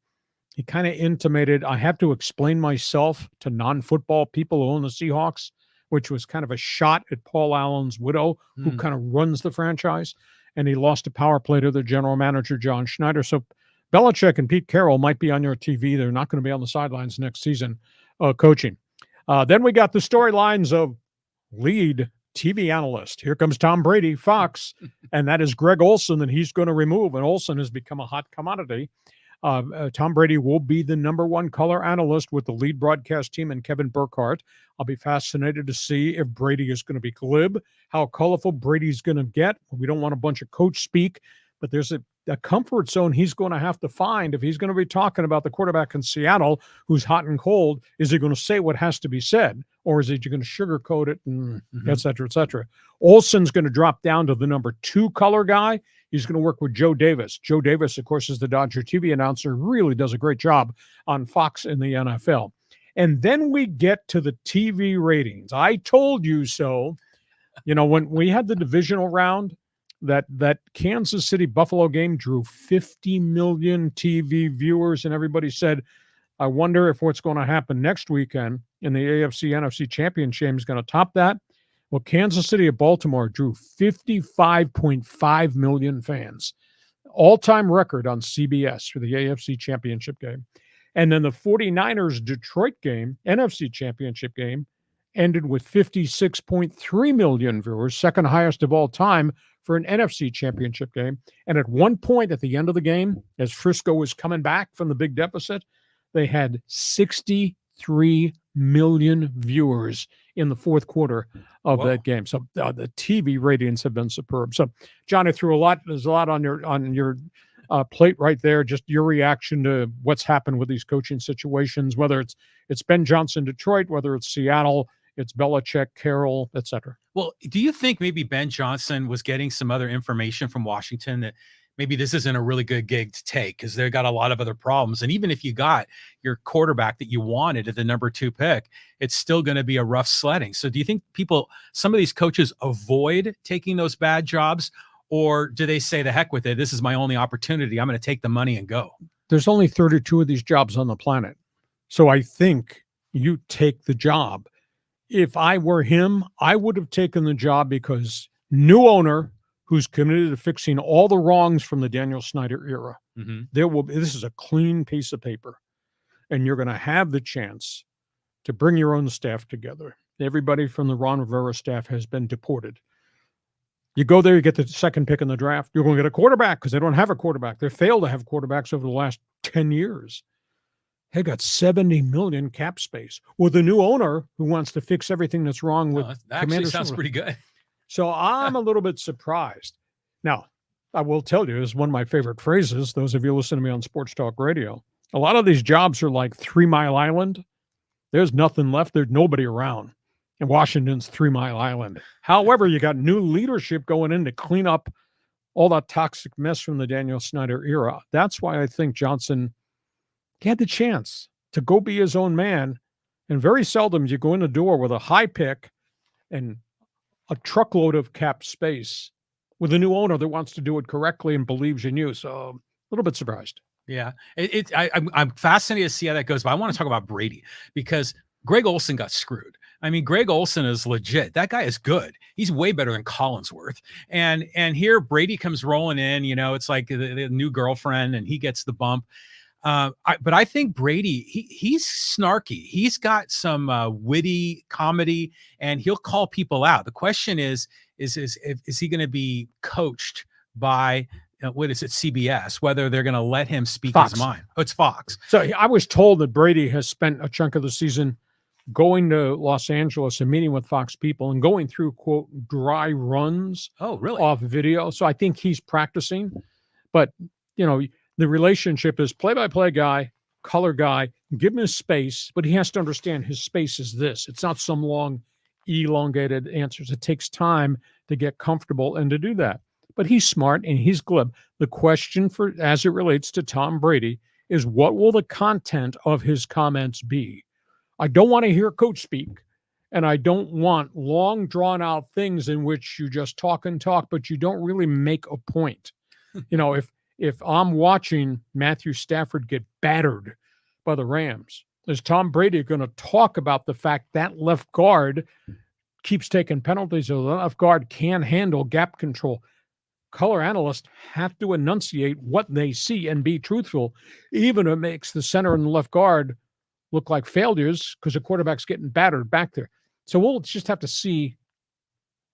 he kind of intimated, I have to explain myself to non-football people who own the Seahawks, which was kind of a shot at Paul Allen's widow, who kind of runs the franchise. And he lost a power play to the general manager, John Schneider. So Belichick and Pete Carroll might be on your TV. They're not going to be on the sidelines next season coaching. Then we got the storylines of lead TV analyst. Here comes Tom Brady, Fox, and that is Greg Olson that he's going to remove. And Olson has become a hot commodity. Tom Brady will be the #1 color analyst with the lead broadcast team and Kevin Burkhardt. I'll be fascinated to see if Brady is going to be glib, how colorful Brady's going to get. We don't want a bunch of coach speak, but there's a comfort zone he's going to have to find if he's going to be talking about the quarterback in Seattle who's hot and cold. Is he going to say what has to be said, or is he going to sugarcoat it, and et cetera, et cetera? Olson's going to drop down to the #2 color guy. He's going to work with Joe Davis. Joe Davis, of course, is the Dodger TV announcer, really does a great job on Fox in the NFL. And then we get to the TV ratings. I told you so. You know, when we had the divisional round, that Kansas City Buffalo game drew 50 million TV viewers, and everybody said, I wonder if what's going to happen next weekend in the AFC-NFC championship is going to top that. Well, Kansas City at Baltimore drew 55.5 million fans. All-time record on CBS for the AFC championship game. And then the 49ers Detroit game, NFC championship game, ended with 56.3 million viewers, second highest of all time for an NFC championship game. And at one point at the end of the game, as Frisco was coming back from the big deficit, they had 63 million viewers in the fourth quarter of that game. So the TV ratings have been superb. So, John, I threw a lot. There's a lot on your plate right there. Just your reaction to what's happened with these coaching situations, whether it's Ben Johnson, Detroit, whether it's Seattle, it's Belichick, Carroll, etc. Well, do you think maybe Ben Johnson was getting some other information from Washington that maybe this isn't a really good gig to take because they've got a lot of other problems? And even if you got your quarterback that you wanted at the #2 pick, it's still going to be a rough sledding. So do you think some of these coaches avoid taking those bad jobs, or do they say, the heck with it, this is my only opportunity, I'm going to take the money and go? There's only 32 of these jobs on the planet. So I think you take the job. If I were him, I would have taken the job because new owner who's committed to fixing all the wrongs from the Daniel Snyder era. This is a clean piece of paper, and you're going to have the chance to bring your own staff together. Everybody from the Ron Rivera staff has been deported. You go there, you get the second pick in the draft. You're going to get a quarterback because they don't have a quarterback. They failed to have quarterbacks over the last 10 years. They got 70 million cap space with a new owner who wants to fix everything that's wrong with that actually sounds pretty good. So I'm a little bit surprised. Now, I will tell you, is one of my favorite phrases, those of you listening to me on Sports Talk Radio, a lot of these jobs are like 3 Mile Island. There's nothing left. There's nobody around. And Washington's 3 Mile Island. However, you got new leadership going in to clean up all that toxic mess from the Daniel Snyder era. That's why I think Johnson had the chance to go be his own man. And very seldom you go in the door with a high pick and a truckload of cap space with a new owner that wants to do it correctly and believes in you. So a little bit surprised. Yeah, I'm fascinated to see how that goes. But I want to talk about Brady because Greg Olson got screwed. I mean, Greg Olson is legit. That guy is good. He's way better than Collinsworth. And here Brady comes rolling in. You know, it's like the new girlfriend, and he gets the bump. But I think Brady, he's snarky. He's got some witty comedy, and he'll call people out. The question is he going to be coached by what is it, CBS? Whether they're going to let him speak Fox. his mind? Oh, it's Fox. So I was told that Brady has spent a chunk of the season going to Los Angeles and meeting with Fox people and going through, quote, dry runs. Oh, really? Off video. So I think he's practicing. But, you know, the relationship is play-by-play guy, color guy, give him his space, but he has to understand his space is this. It's not some long, elongated answers. It takes time to get comfortable and to do that. But he's smart and he's glib. The question for, as it relates to Tom Brady, is what will the content of his comments be? I don't want to hear coach speak, and I don't want long, drawn-out things in which you just talk and talk, but you don't really make a point. You know, if I'm watching Matthew Stafford get battered by the Rams, is Tom Brady going to talk about the fact that left guard keeps taking penalties, or the left guard can handle gap control? Color analysts have to enunciate what they see and be truthful, even if it makes the center and the left guard look like failures because the quarterback's getting battered back there. So we'll just have to see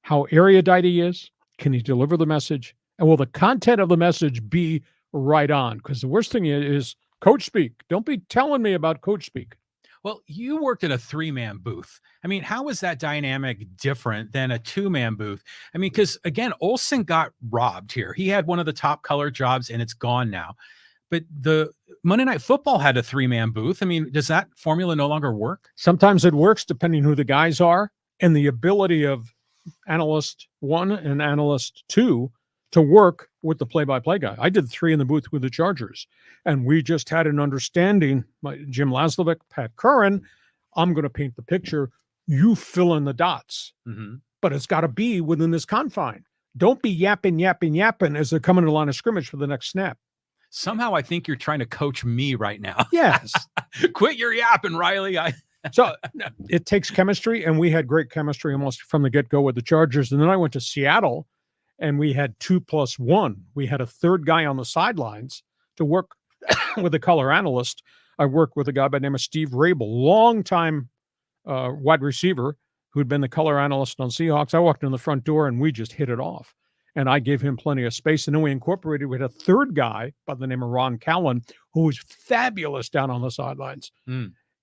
how erudite he is. Can he deliver the message? And will the content of the message be right on? Because the worst thing is coach speak. Don't be telling me about coach speak. Well, you worked in a 3-man booth. I mean, how is that dynamic different than a 2-man booth? I mean, because again, Olson got robbed here. He had one of the top color jobs and it's gone now. But the Monday Night Football had a 3-man booth. I mean, does that formula no longer work? Sometimes it works depending who the guys are and the ability of analyst 1 and analyst 2 to work with the play-by-play guy. I did 3 in the booth with the Chargers, and we just had an understanding. Jim Laslovic, Pat Curran, I'm going to paint the picture. You fill in the dots, but it's got to be within this confine. Don't be yapping as they're coming to the line of scrimmage for the next snap. Somehow I think you're trying to coach me right now. Yes. Quit your yapping, Riley. So it takes chemistry, and we had great chemistry almost from the get-go with the Chargers. And then I went to Seattle, and we had 2+1. We had a third guy on the sidelines to work with a color analyst. I worked with a guy by the name of Steve Rabel, longtime wide receiver who'd been the color analyst on Seahawks. I walked in the front door, and we just hit it off. And I gave him plenty of space. And then we had a third guy by the name of Ron Callan, who was fabulous down on the sidelines.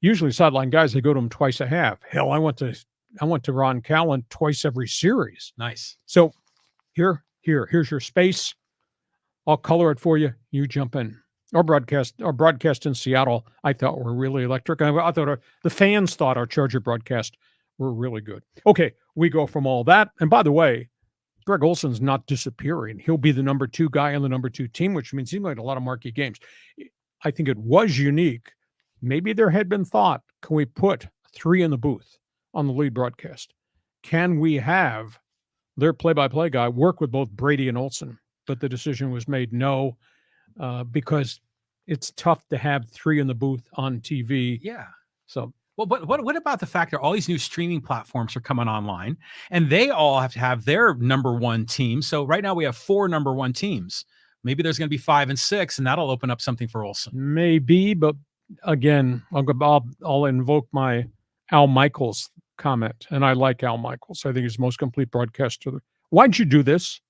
Usually sideline guys, they go to him twice a half. Hell, I went to Ron Callan twice every series. Nice. So here's your space. I'll color it for you. You jump in. Our broadcast in Seattle, I thought were really electric. I thought the fans thought our Charger broadcast were really good. Okay, we go from all that. And by the way, Greg Olson's not disappearing. He'll be the number 2 guy on the number 2 team, which means he played a lot of marquee games. I think it was unique. Maybe there had been thought, can we put 3 in the booth on the lead broadcast? Can we have their play-by-play guy work with both Brady and Olson? But the decision was made no, because it's tough to have 3 in the booth on TV. Yeah. So, well, but what about the fact that all these new streaming platforms are coming online and they all have to have their number 1 team? So right now we have 4 number 1 teams. Maybe there's going to be 5 and 6, and that'll open up something for Olson. Maybe, but again, I'll invoke my Al Michaels comment, and I like Al Michaels. I think he's the most complete broadcaster. Why'd you do this?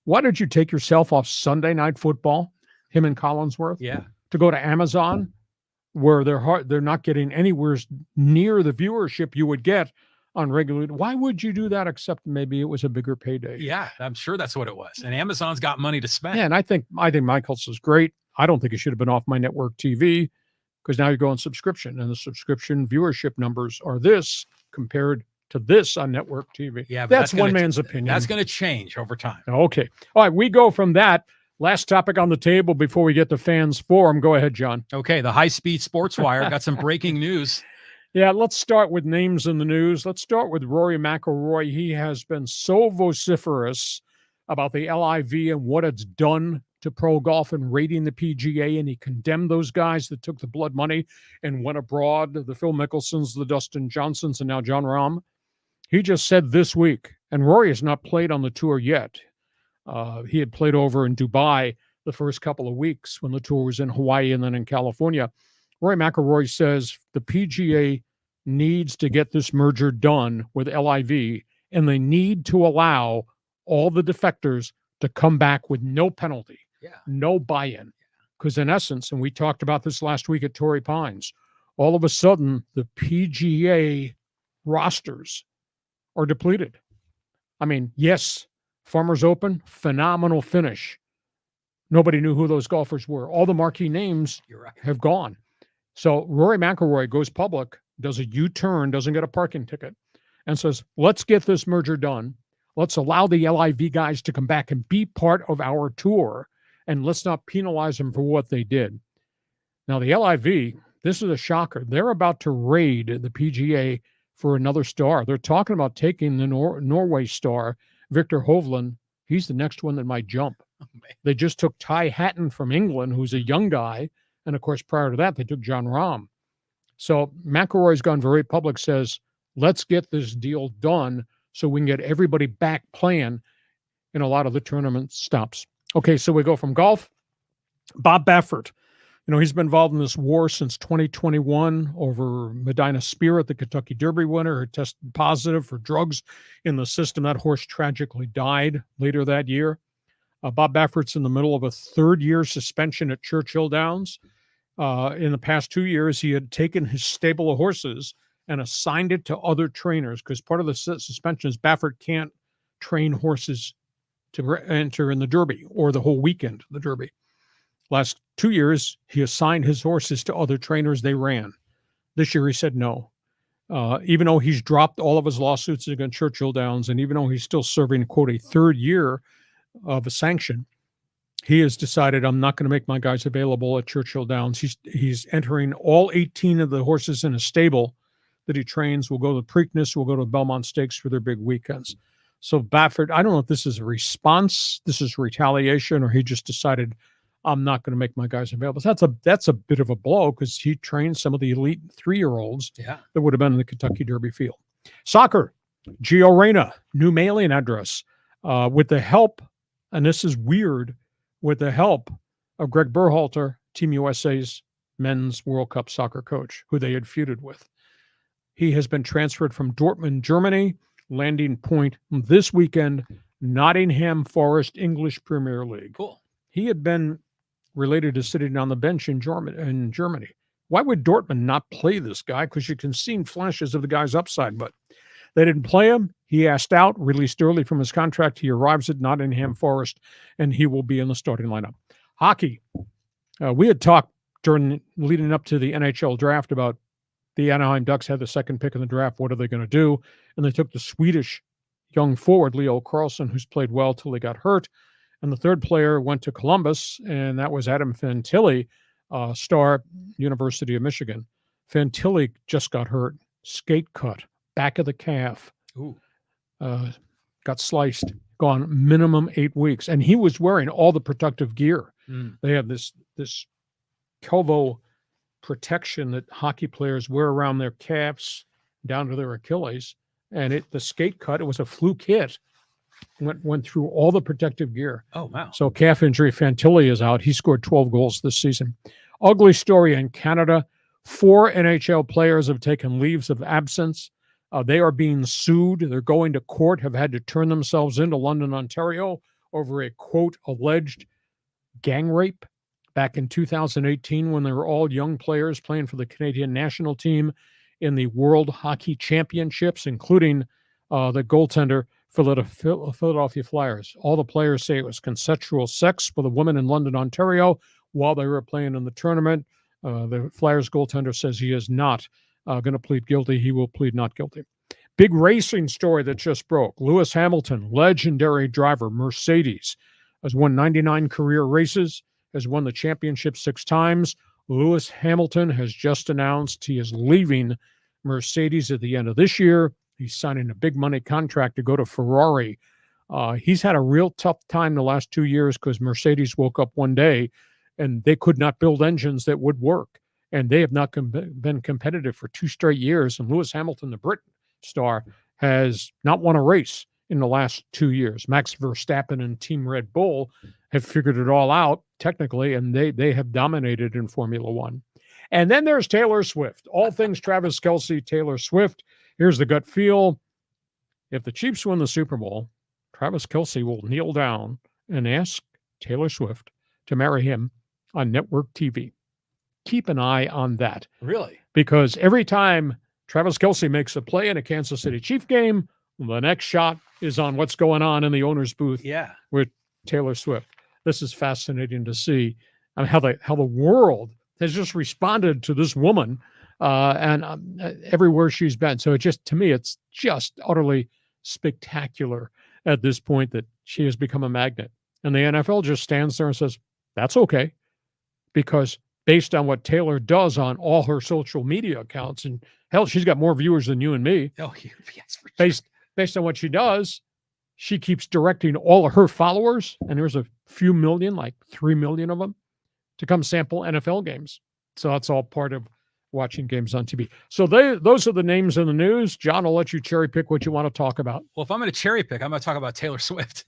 Why did you take yourself off Sunday Night Football, him and Collinsworth, to go to Amazon, where they're not getting anywhere near the viewership you would get on regular? Why would you do that, except maybe it was a bigger payday? Yeah, I'm sure that's what it was. And Amazon's got money to spend. Yeah, and I think Michaels is great. I don't think he should have been off my network TV, because now you're going subscription, and the subscription viewership numbers are this compared to this on network TV. Yeah, but that's one man's opinion. That's going to change over time. Okay. All right, we go from that. Last topic on the table before we get to Fans Forum. Go ahead, John. Okay, the high-speed sports wire got some breaking news. Yeah, let's start with names in the news. Let's start with Rory McIlroy. He has been so vociferous about the LIV and what it's done to pro golf and rating the PGA, and he condemned those guys that took the blood money and went abroad, the Phil Mickelsons, the Dustin Johnsons, and now John Rahm. He just said this week, and Rory has not played on the tour yet. He had played over in Dubai the first couple of weeks when the tour was in Hawaii and then in California. Rory McIlroy says the PGA needs to get this merger done with LIV, and they need to allow all the defectors to come back with no penalty, no buy-in. Because in essence, and we talked about this last week at Torrey Pines, all of a sudden the PGA rosters are depleted. I mean, yes, Farmers Open, phenomenal finish. Nobody knew who those golfers were. All the marquee names have gone. So Rory McIlroy goes public, does a U-turn, doesn't get a parking ticket, and says, let's get this merger done. Let's allow the LIV guys to come back and be part of our tour, and let's not penalize them for what they did. Now, the LIV, this is a shocker. They're about to raid the PGA for another star. They're talking about taking the Norway star, Victor Hovland. He's the next one that might jump. They just took Ty Hatton from England, who's a young guy. And, of course, prior to that, they took John Rahm. So McIlroy's gone very public, says, let's get this deal done so we can get everybody back playing in a lot of the tournament stops. Okay, so we go from golf. Bob Baffert. You know, he's been involved in this war since 2021 over Medina Spirit, the Kentucky Derby winner, who tested positive for drugs in the system. That horse tragically died later that year. Bob Baffert's in the middle of a third-year suspension at Churchill Downs. In the past 2 years, he had taken his stable of horses and assigned it to other trainers, because part of the suspension is Baffert can't train horses to enter in the Derby or the whole weekend of the Derby. Last 2 years, he assigned his horses to other trainers. They ran. This year, he said no. Even though he's dropped all of his lawsuits against Churchill Downs, and even though he's still serving, quote, a third year of a sanction, he has decided, I'm not going to make my guys available at Churchill Downs. He's entering all 18 of the horses in a stable that he trains. Will go to Preakness, will go to Belmont Stakes for their big weekends. So Baffert, I don't know if this is a response, this is retaliation, or he just decided, I'm not going to make my guys available. So that's a bit of a blow, because he trained some of the elite 3-year-olds that would have been in the Kentucky Derby field. Soccer, Gio Reyna, new mailing address, with the help, and this is weird, with the help of Greg Berhalter, Team USA's men's World Cup soccer coach, who they had feuded with. He has been transferred from Dortmund, Germany, landing point this weekend, Nottingham Forest, English Premier League. Cool. He had been related to sitting on the bench in Germany. Why would Dortmund not play this guy? Because you can see flashes of the guy's upside, but they didn't play him. He asked out, released early from his contract. He arrives at Nottingham Forest, and he will be in the starting lineup. Hockey. We had talked leading up to the NHL draft about the Anaheim Ducks had the second pick in the draft. What are they going to do? And they took the Swedish young forward, Leo Carlsson, who's played well till he got hurt. And the third player went to Columbus, and that was Adam Fantilli, star, University of Michigan. Fantilli just got hurt. Skate cut, back of the calf. Ooh. Got sliced, gone minimum 8 weeks. And he was wearing all the protective gear. They have this Kelvo protection that hockey players wear around their calves down to their Achilles. And the skate cut, it was a fluke hit. Went through all the protective gear. Oh, wow. So calf injury, Fantilli is out. He scored 12 goals this season. Ugly story in Canada. 4 NHL players have taken leaves of absence. They are being sued. They're going to court, have had to turn themselves into London, Ontario over a, quote, alleged gang rape back in 2018 when they were all young players playing for the Canadian national team in the World Hockey Championships, including the goaltender for the Philadelphia Flyers. All the players say it was consensual sex with a woman in London, Ontario, while they were playing in the tournament. The Flyers goaltender says he is not going to plead guilty. He will plead not guilty. Big racing story that just broke. Lewis Hamilton, legendary driver, Mercedes, has won 99 career races, has won the championship 6 times. Lewis Hamilton has just announced he is leaving Mercedes at the end of this year. He's signing a big money contract to go to Ferrari. He's had a real tough time the last 2 years because Mercedes woke up one day and they could not build engines that would work. And they have not been competitive for 2 straight years. And Lewis Hamilton, the Brit star, has not won a race in the last 2 years. Max Verstappen and Team Red Bull have figured it all out. technically, and they have dominated in Formula One. And then there's Taylor Swift. All things Travis Kelce, Taylor Swift. Here's the gut feel. If the Chiefs win the Super Bowl, Travis Kelce will kneel down and ask Taylor Swift to marry him on network TV. Keep an eye on that. Really? Because every time Travis Kelce makes a play in a Kansas City Chief game, the next shot is on what's going on in the owner's booth with Taylor Swift. This is fascinating to see how the world has just responded to this woman and everywhere she's been. So to me, it's just utterly spectacular at this point that she has become a magnet. And the NFL just stands there and says, that's okay. Because based on what Taylor does on all her social media accounts, and hell, she's got more viewers than you and me. Oh, yes, for sure. Based on what she does, she keeps directing all of her followers, and there's a few million, like 3 million of them, to come sample NFL games. So that's all part of watching games on TV. So those are the names in the news. John, I'll let you cherry pick what you want to talk about. Well, if I'm going to cherry pick, I'm going to talk about Taylor Swift.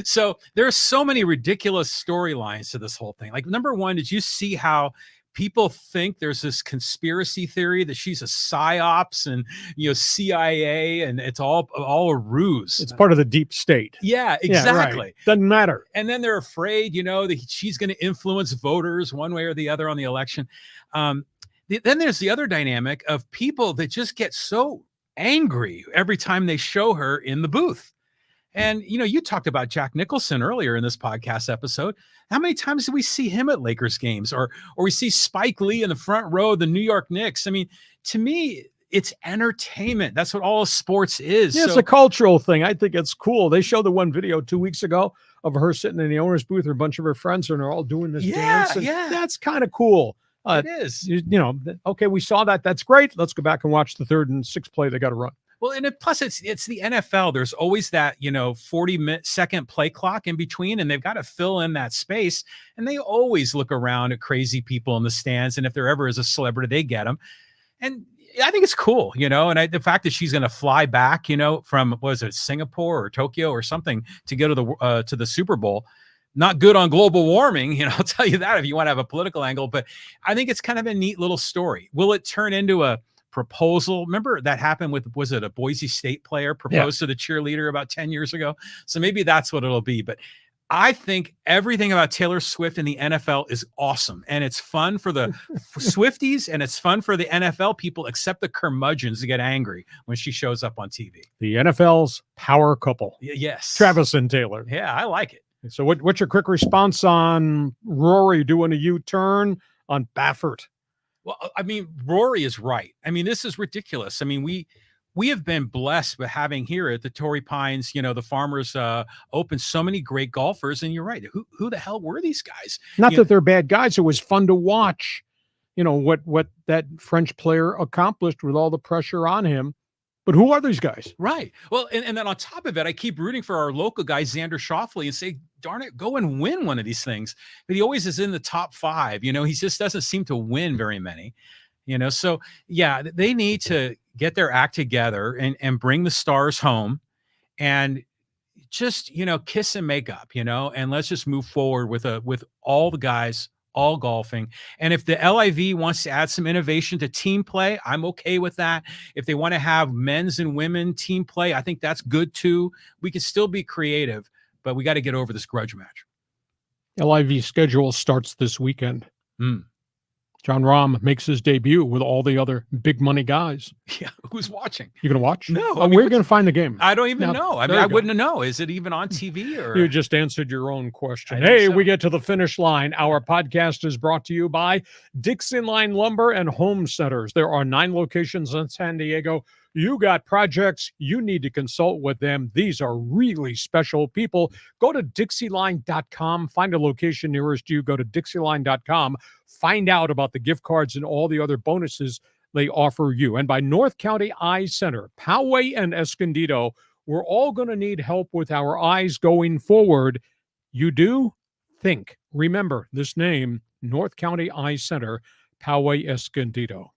So there are so many ridiculous storylines to this whole thing. Like, number one, did you see how people think there's this conspiracy theory that she's a psyops and, CIA, and it's all a ruse? It's part of the deep state. Yeah, exactly. Yeah, right. Doesn't matter. And then they're afraid, that she's going to influence voters one way or the other on the election. Then there's the other dynamic of people that just get so angry every time they show her in the booth. And, you talked about Jack Nicholson earlier in this podcast episode. How many times do we see him at Lakers games, or we see Spike Lee in the front row of the New York Knicks? I mean, to me, it's entertainment. That's what all sports is. Yeah, it's a cultural thing. I think it's cool. They showed the one video 2 weeks ago of her sitting in the owner's booth, or a bunch of her friends, and they're all doing this dance. And that's kind of cool. It is. Okay, we saw that. That's great. Let's go back and watch the 3rd and 6th play they got to run. Well, and plus it's the NFL. There's always that, 40-second play clock in between, and they've got to fill in that space. And they always look around at crazy people in the stands. And if there ever is a celebrity, they get them. And I think it's cool, and the fact that she's going to fly back, from, Singapore or Tokyo or something to go to the Super Bowl. Not good on global warming, I'll tell you that if you want to have a political angle, but I think it's kind of a neat little story. Will it turn into a proposal? Remember that happened with, was it a Boise State player proposed to the cheerleader about 10 years ago? So maybe that's what it'll be. But I think everything about Taylor Swift in the NFL is awesome. And it's fun for the Swifties, and it's fun for the NFL people, except the curmudgeons to get angry when she shows up on TV. The NFL's power couple. Yes. Travis and Taylor. Yeah, I like it. So what's your quick response on Rory doing a U-turn on Baffert? Well, I mean, Rory is right. I mean, this is ridiculous. I mean, we have been blessed with having here at the Torrey Pines, the Farmers Open, so many great golfers. And you're right. Who the hell were these guys? Not that they're bad guys. It was fun to watch, what that French player accomplished with all the pressure on him. But who are these guys? Right. Well, and then on top of it, I keep rooting for our local guy, Xander Schauffele, and say, darn it, go and win one of these things. But he always is in the top 5. He just doesn't seem to win very many. So yeah, they need to get their act together and bring the stars home and just, kiss and make up, and let's just move forward with all the guys, all golfing. And if the LIV wants to add some innovation to team play, I'm okay with that. If they want to have men's and women team play, I think that's good too. We can still be creative, but we got to get over this grudge match. LIV schedule starts this weekend. John Rahm makes his debut with all the other big money guys. Yeah, who's watching? You gonna watch? No. Where are you gonna find the game? I don't even know. I mean, I wouldn't know. Is it even on TV? Or you just answered your own question. Hey, we get to the finish line. Our podcast is brought to you by DIXIELINE Lumber and Home Centers. There are 9 locations in San Diego. You got projects, you need to consult with them. These are really special people. Go to DIXIELINE.com. Find a location nearest you. Go to DIXIELINE.com. Find out about the gift cards and all the other bonuses they offer you. And by North County Eye Center, Poway and Escondido, we're all going to need help with our eyes going forward. You do? Think. Remember this name, North County Eye Center, Poway, Escondido.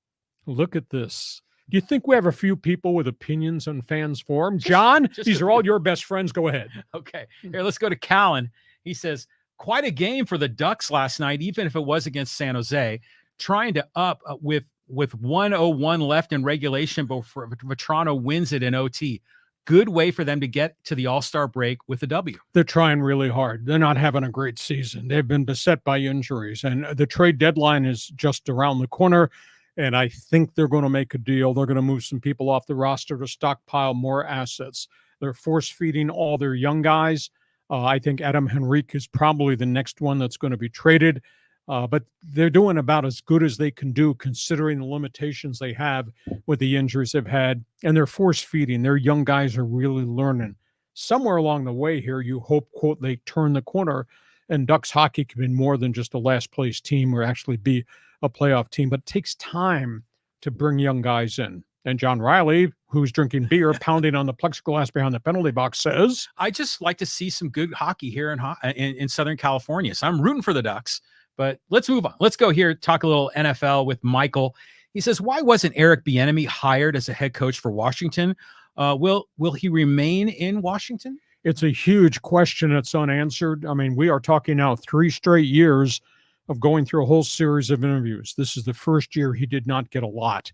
Look at this. Do you think we have a few people with opinions on Fans Forum? John, these are all your best friends. Go ahead. Okay. Here, let's go to Callan. He says, quite a game for the Ducks last night, even if it was against San Jose, trying to up with 1:01 left in regulation before Toronto wins it in OT. Good way for them to get to the All-Star break with a W. They're trying really hard. They're not having a great season. They've been beset by injuries, and the trade deadline is just around the corner, and I think they're going to make a deal. They're going to move some people off the roster to stockpile more assets. They're force-feeding all their young guys. I think Adam Henrique is probably the next one that's going to be traded. But they're doing about as good as they can do considering the limitations they have with the injuries they've had. And they're force feeding. Their young guys are really learning. Somewhere along the way here, you hope, quote, they turn the corner and Ducks hockey can be more than just a last place team or actually be a playoff team. But it takes time to bring young guys in. And John Riley, who's drinking beer, pounding on the plexiglass behind the penalty box, says, I just like to see some good hockey here in Southern California. So I'm rooting for the Ducks. But let's move on. Let's go here, talk a little NFL with Michael. He says, why wasn't Eric Bieniemy hired as a head coach for Washington? Will he remain in Washington? It's a huge question that's unanswered. I mean, we are talking now 3 straight years of going through a whole series of interviews. This is the first year he did not get a lot.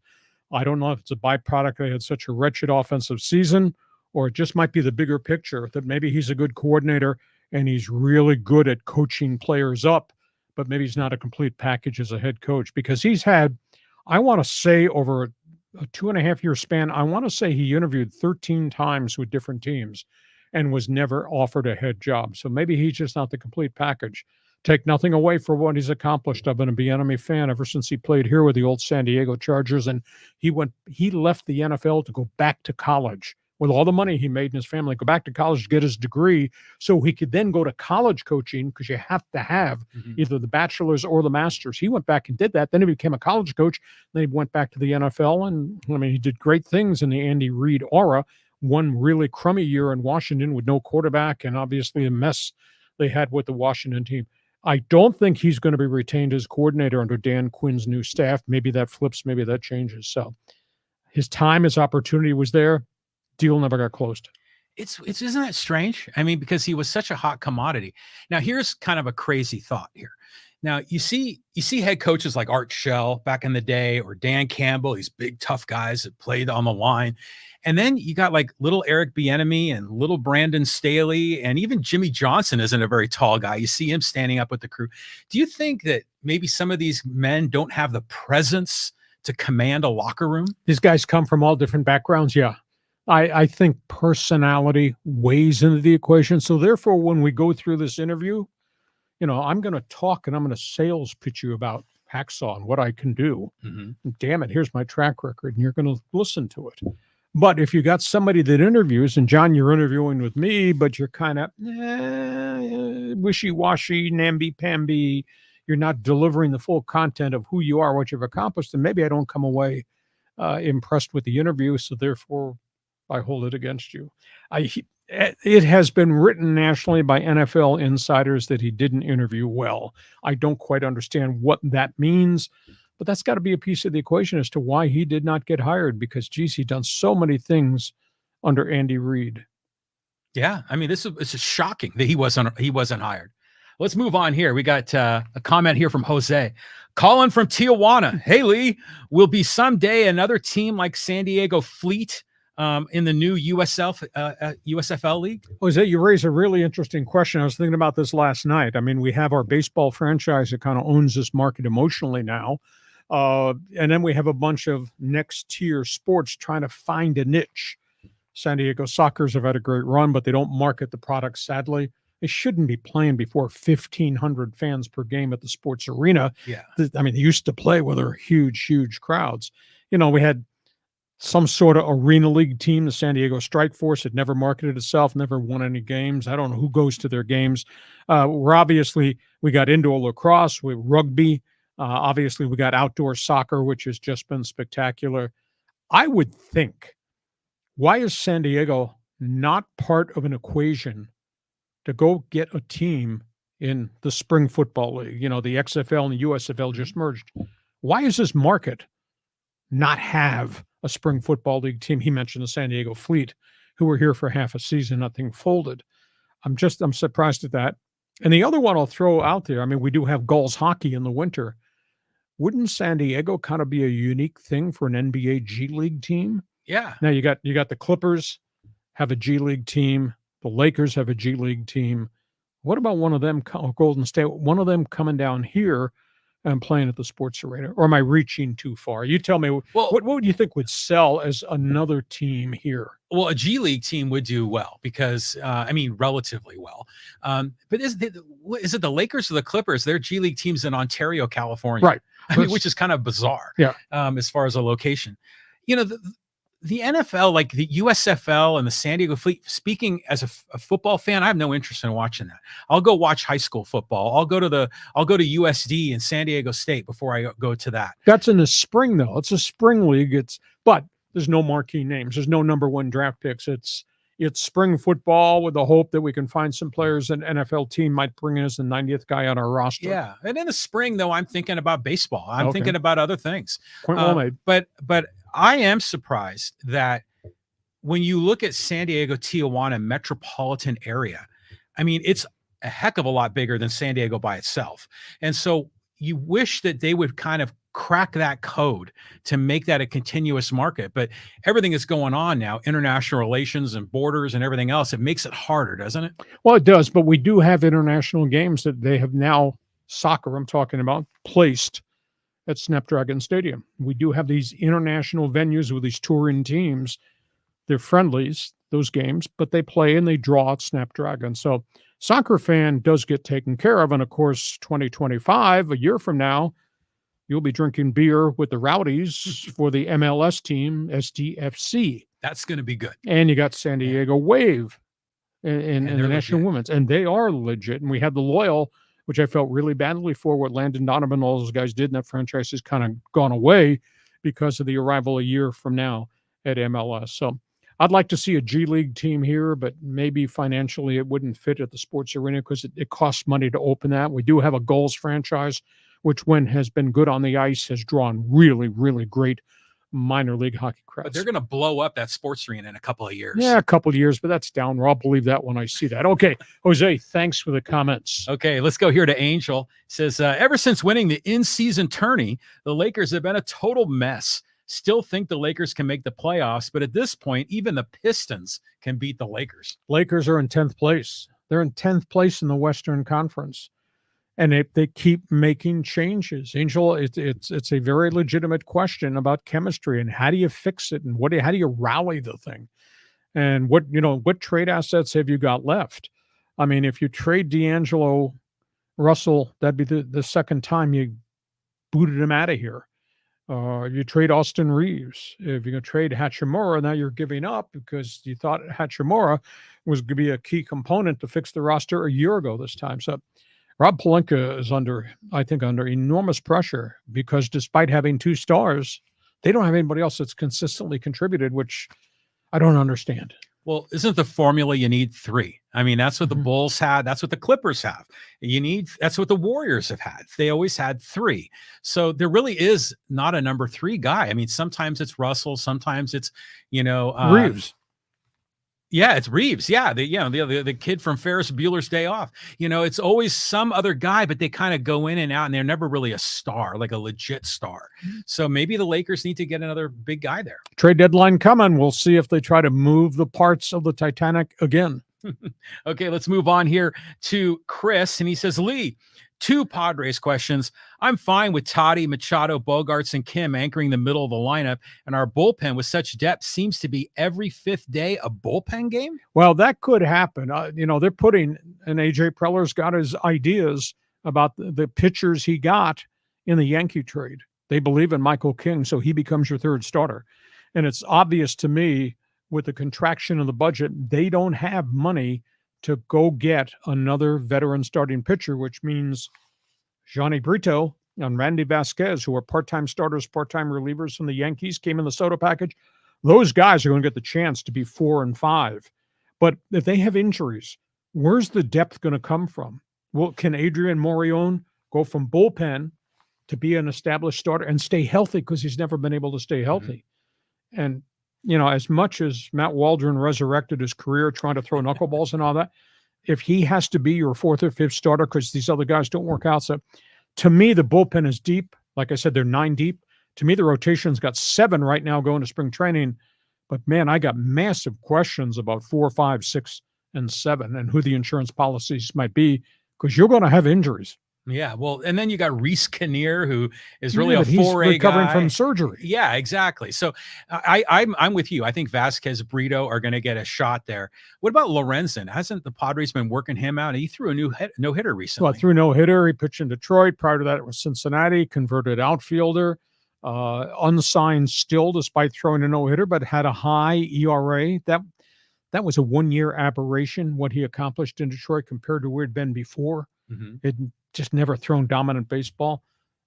I don't know if it's a byproduct they had such a wretched offensive season, or it just might be the bigger picture that maybe he's a good coordinator and he's really good at coaching players up, but maybe he's not a complete package as a head coach, because he's had, I want to say over a 2.5-year span, I want to say he interviewed 13 times with different teams and was never offered a head job. So maybe he's just not the complete package. Take nothing away for what he's accomplished. I've been a Bieniemy fan ever since he played here with the old San Diego Chargers, and he left the NFL to go back to college with all the money he made in his family, go back to college to get his degree so he could then go to college coaching, because you have to have either the bachelor's or the master's. He went back and did that. Then he became a college coach. Then he went back to the NFL, and I mean, he did great things in the Andy Reid aura. One really crummy year in Washington with no quarterback, and obviously a mess they had with the Washington team. I don't think he's going to be retained as coordinator under Dan Quinn's new staff. Maybe that flips, maybe that changes. So his time, his opportunity was there. Deal never got closed. It's isn't that strange? I mean, because he was such a hot commodity. Now, here's kind of a crazy thought here. Now, you see head coaches like Art Shell back in the day, or Dan Campbell, these big tough guys that played on the line. And then you got like little Eric Bieniemy and little Brandon Staley, and even Jimmy Johnson isn't a very tall guy. You see him standing up with the crew. Do you think that maybe some of these men don't have the presence to command a locker room? These guys come from all different backgrounds. Yeah. I think personality weighs into the equation. So therefore, when we go through this interview, you know, I'm going to talk and I'm going to sales pitch you about Hacksaw and what I can do. Damn it, here's my track record, and you're going to listen to it. But if you got somebody that interviews, and John, you're interviewing with me, but you're kind of wishy-washy, namby-pamby, you're not delivering the full content of who you are, what you've accomplished, and maybe I don't come away impressed with the interview, so therefore I hold it against you. It has been written nationally by NFL insiders that he didn't interview well. I don't quite understand what that means, but that's got to be a piece of the equation as to why he did not get hired, because, geez, he's done so many things under Andy Reid. Yeah, I mean, it's shocking that he wasn't hired. Let's move on here. We got a comment here from Jose. Colin from Tijuana. Hey, Lee, will be someday another team like San Diego Fleet in the new USFL league? Jose, you raise a really interesting question. I was thinking about this last night. I mean, we have our baseball franchise that kind of owns this market emotionally now. And then we have a bunch of next tier sports trying to find a niche. San Diego Sockers have had a great run, but they don't market the product, sadly. They shouldn't be playing before 1,500 fans per game at the sports arena. Yeah. I mean, they used to play where there were huge, huge crowds. You know, we had some sort of arena league team, the San Diego Strike Force, had never marketed itself, never won any games. I don't know who goes to their games. We got indoor lacrosse, with rugby. Obviously, we got outdoor soccer, which has just been spectacular. I would think, why is San Diego not part of an equation to go get a team in the spring football league? You know, the XFL and the USFL just merged. Why is this market not have a spring football league team? He mentioned the San Diego Fleet, who were here for half a season, nothing folded. I'm surprised at that. And the other one I'll throw out there, I mean, we do have Gulls hockey in the winter. Wouldn't San Diego kind of be a unique thing for an NBA G League team? Yeah. Now you got the Clippers have a G League team. The Lakers have a G League team. What about one of them, Golden State, one of them coming down here and playing at the Sports Arena? Or am I reaching too far? You tell me, Well, what would you think would sell as another team here? Well, a G League team would do well because, I mean, relatively well. But is it the Lakers or the Clippers? They're G League teams in Ontario, California. Right. I mean, which is kind of bizarre. Yeah. As far as a location. You know, the NFL, like the USFL and the San Diego Fleet, speaking as a football fan, I have no interest in watching that. I'll go watch high school football. I'll go to USD and San Diego State before I go to that. That's in the spring, though. It's a spring league. But there's no marquee names. There's no number one draft picks. It's spring football with the hope that we can find some players an NFL team might bring in as the 90th guy on our roster. Yeah. And in the spring, though, I'm thinking about baseball. I'm thinking about other things. Point well made. But I am surprised that when you look at San Diego, Tijuana metropolitan area, I mean, it's a heck of a lot bigger than San Diego by itself. And so you wish that they would kind of crack that code to make that a continuous market. But everything that's going on now, international relations and borders and everything else, it makes it harder, doesn't it? Well, it does. But we do have international games that they have now, soccer I'm talking about, placed at Snapdragon Stadium. We do have these international venues with these touring teams. They're friendlies, those games, but they play and they draw at Snapdragon. So soccer fan does get taken care of. And of course, 2025, a year from now, you'll be drinking beer with the Rowdies for the MLS team, SDFC. That's going to be good. And you got San Diego Wave in the National legit. Women's, and they are legit. And we had the Loyal, which I felt really badly for what Landon Donovan and all those guys did. And that franchise has kind of gone away because of the arrival a year from now at MLS. So I'd like to see a G League team here, but maybe financially it wouldn't fit at the Sports Arena because it costs money to open that. We do have a Gulls franchise, which when has been good on the ice, has drawn really, really great minor league hockey crowds. But they're going to blow up that sports arena in a couple of years. Yeah, a couple of years, but that's down. I'll believe that when I see that. Okay, Jose, thanks for the comments. Okay, let's go here to Angel. It says, ever since winning the in-season tourney, the Lakers have been a total mess. Still think the Lakers can make the playoffs, but at this point, even the Pistons can beat the Lakers. Lakers are in 10th place. They're in 10th place in the Western Conference. And they keep making changes. Angel, it's a very legitimate question about chemistry and how do you fix it and how do you rally the thing? And what trade assets have you got left? I mean, if you trade D'Angelo Russell, that'd be the second time you booted him out of here. You trade Austin Reeves. If you're going to trade Hachimura, now you're giving up because you thought Hachimura was going to be a key component to fix the roster a year ago this time. So Rob Pelinka is under enormous pressure because despite having 2 stars, they don't have anybody else that's consistently contributed, which I don't understand. Well, isn't the formula you need 3? I mean, that's what the Bulls had. That's what the Clippers have. That's what the Warriors have had. They always had 3. So there really is not a number 3 guy. I mean, sometimes it's Russell. Sometimes it's, Reeves. Yeah, it's Reeves. Yeah, the kid from Ferris Bueller's Day Off. It's always some other guy, but they kind of go in and out, and they're never really a star, like a legit star. So maybe the Lakers need to get another big guy there. Trade deadline coming. We'll see if they try to move the parts of the Titanic again. Okay, let's move on here to Chris, and he says, Lee, 2 Padres questions. I'm fine with Toddy, Machado, Bogarts, and Kim anchoring the middle of the lineup, and our bullpen with such depth seems to be every 5th day a bullpen game. Well, that could happen. They're putting, and AJ Preller's got his ideas about the pitchers he got in the Yankee trade. They believe in Michael King, so he becomes your 3rd starter. And it's obvious to me with the contraction of the budget, they don't have money to go get another veteran starting pitcher, which means Johnny Brito and Randy Vasquez, who are part-time starters, part-time relievers from the Yankees, came in the Soto package. Those guys are going to get the chance to be 4 and 5. But if they have injuries, where's the depth going to come from? Well, can Adrian Morion go from bullpen to be an established starter and stay healthy because he's never been able to stay healthy? And as much as Matt Waldron resurrected his career trying to throw knuckleballs and all that, if he has to be your fourth or fifth starter because these other guys don't work out. So to me, the bullpen is deep. Like I said, they're 9 deep. To me, the rotation's got 7 right now going to spring training. But man, I got massive questions about 4, 5, 6, and 7 and who the insurance policies might be, because you're going to have injuries. Yeah, well, and then you got Reese Kinnear, who is really a 4A he's recovering guy from surgery. Yeah, exactly. So I'm with you. I think Vasquez, Brito are going to get a shot there. What about Lorenzen? Hasn't the Padres been working him out? He threw a no-hitter recently. Well, threw no-hitter. He pitched in Detroit. Prior to that, it was Cincinnati. Converted outfielder. Unsigned still, despite throwing a no-hitter, but had a high ERA. That was a one-year aberration, what he accomplished in Detroit compared to where it had been before. It just never thrown dominant baseball.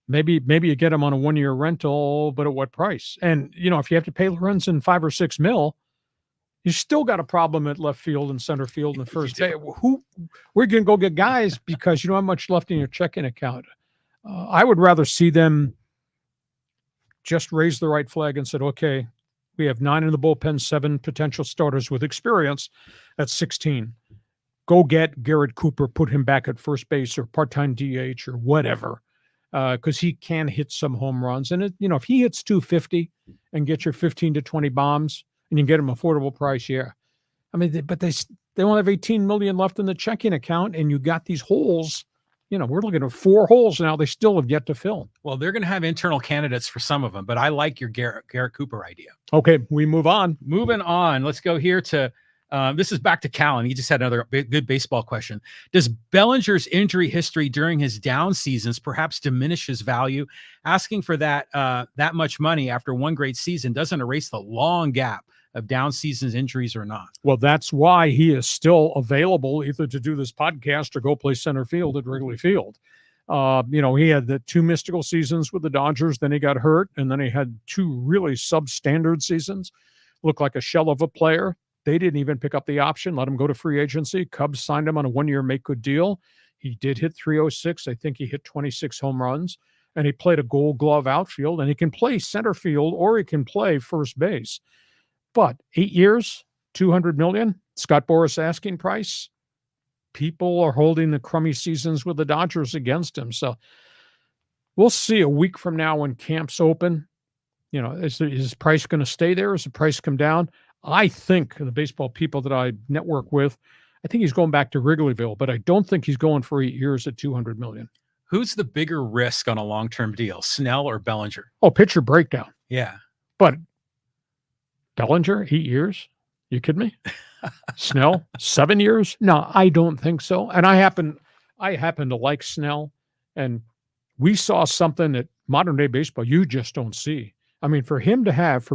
Maybe you get him on a one-year rental, but at what price? And, if you have to pay Lorenzen $5 or $6 million, you still got a problem at left field and center field and first base. We're going to go get guys because you don't have much left in your checking account. I would rather see them just raise the right flag and said, okay, we have 9 in the bullpen, 7 potential starters with experience. That's 16. Go get Garrett Cooper, put him back at first base or part-time DH or whatever, because he can hit some home runs. And, if he hits 250 and gets your 15 to 20 bombs and you get him affordable price, yeah. I mean, but they only have 18 million left in the checking account, and you got these holes. We're looking at 4 holes now they still have yet to fill. Well, they're going to have internal candidates for some of them, but I like your Garrett Cooper idea. Okay, we move on. Moving on. Let's go here to this is back to Callan. He just had another good baseball question. Does Bellinger's injury history during his down seasons perhaps diminish his value? Asking for that much money after one great season doesn't erase the long gap of down seasons injuries or not. Well, that's why he is still available either to do this podcast or go play center field at Wrigley Field. He had the 2 mystical seasons with the Dodgers, then he got hurt, and then he had 2 really substandard seasons. Looked like a shell of a player. They didn't even pick up the option, let him go to free agency. Cubs signed him on a 1-year make-good deal. He did hit 306. I think he hit 26 home runs, and he played a Gold Glove outfield, and he can play center field or he can play first base. But 8 years, $200 million, Scott Boras asking price. People are holding the crummy seasons with the Dodgers against him. So we'll see a week from now when camps open. Is his price going to stay there? Is the price come down? I think the baseball people that I network with, I think he's going back to Wrigleyville, but I don't think he's going for 8 years at $200 million. Who's the bigger risk on a long-term deal, Snell or Bellinger? Oh, pitcher breakdown. Yeah. But Bellinger, 8 years? You kidding me? Snell, 7 years? No, I don't think so. And I happen to like Snell, and we saw something that modern day baseball you just don't see. I mean, for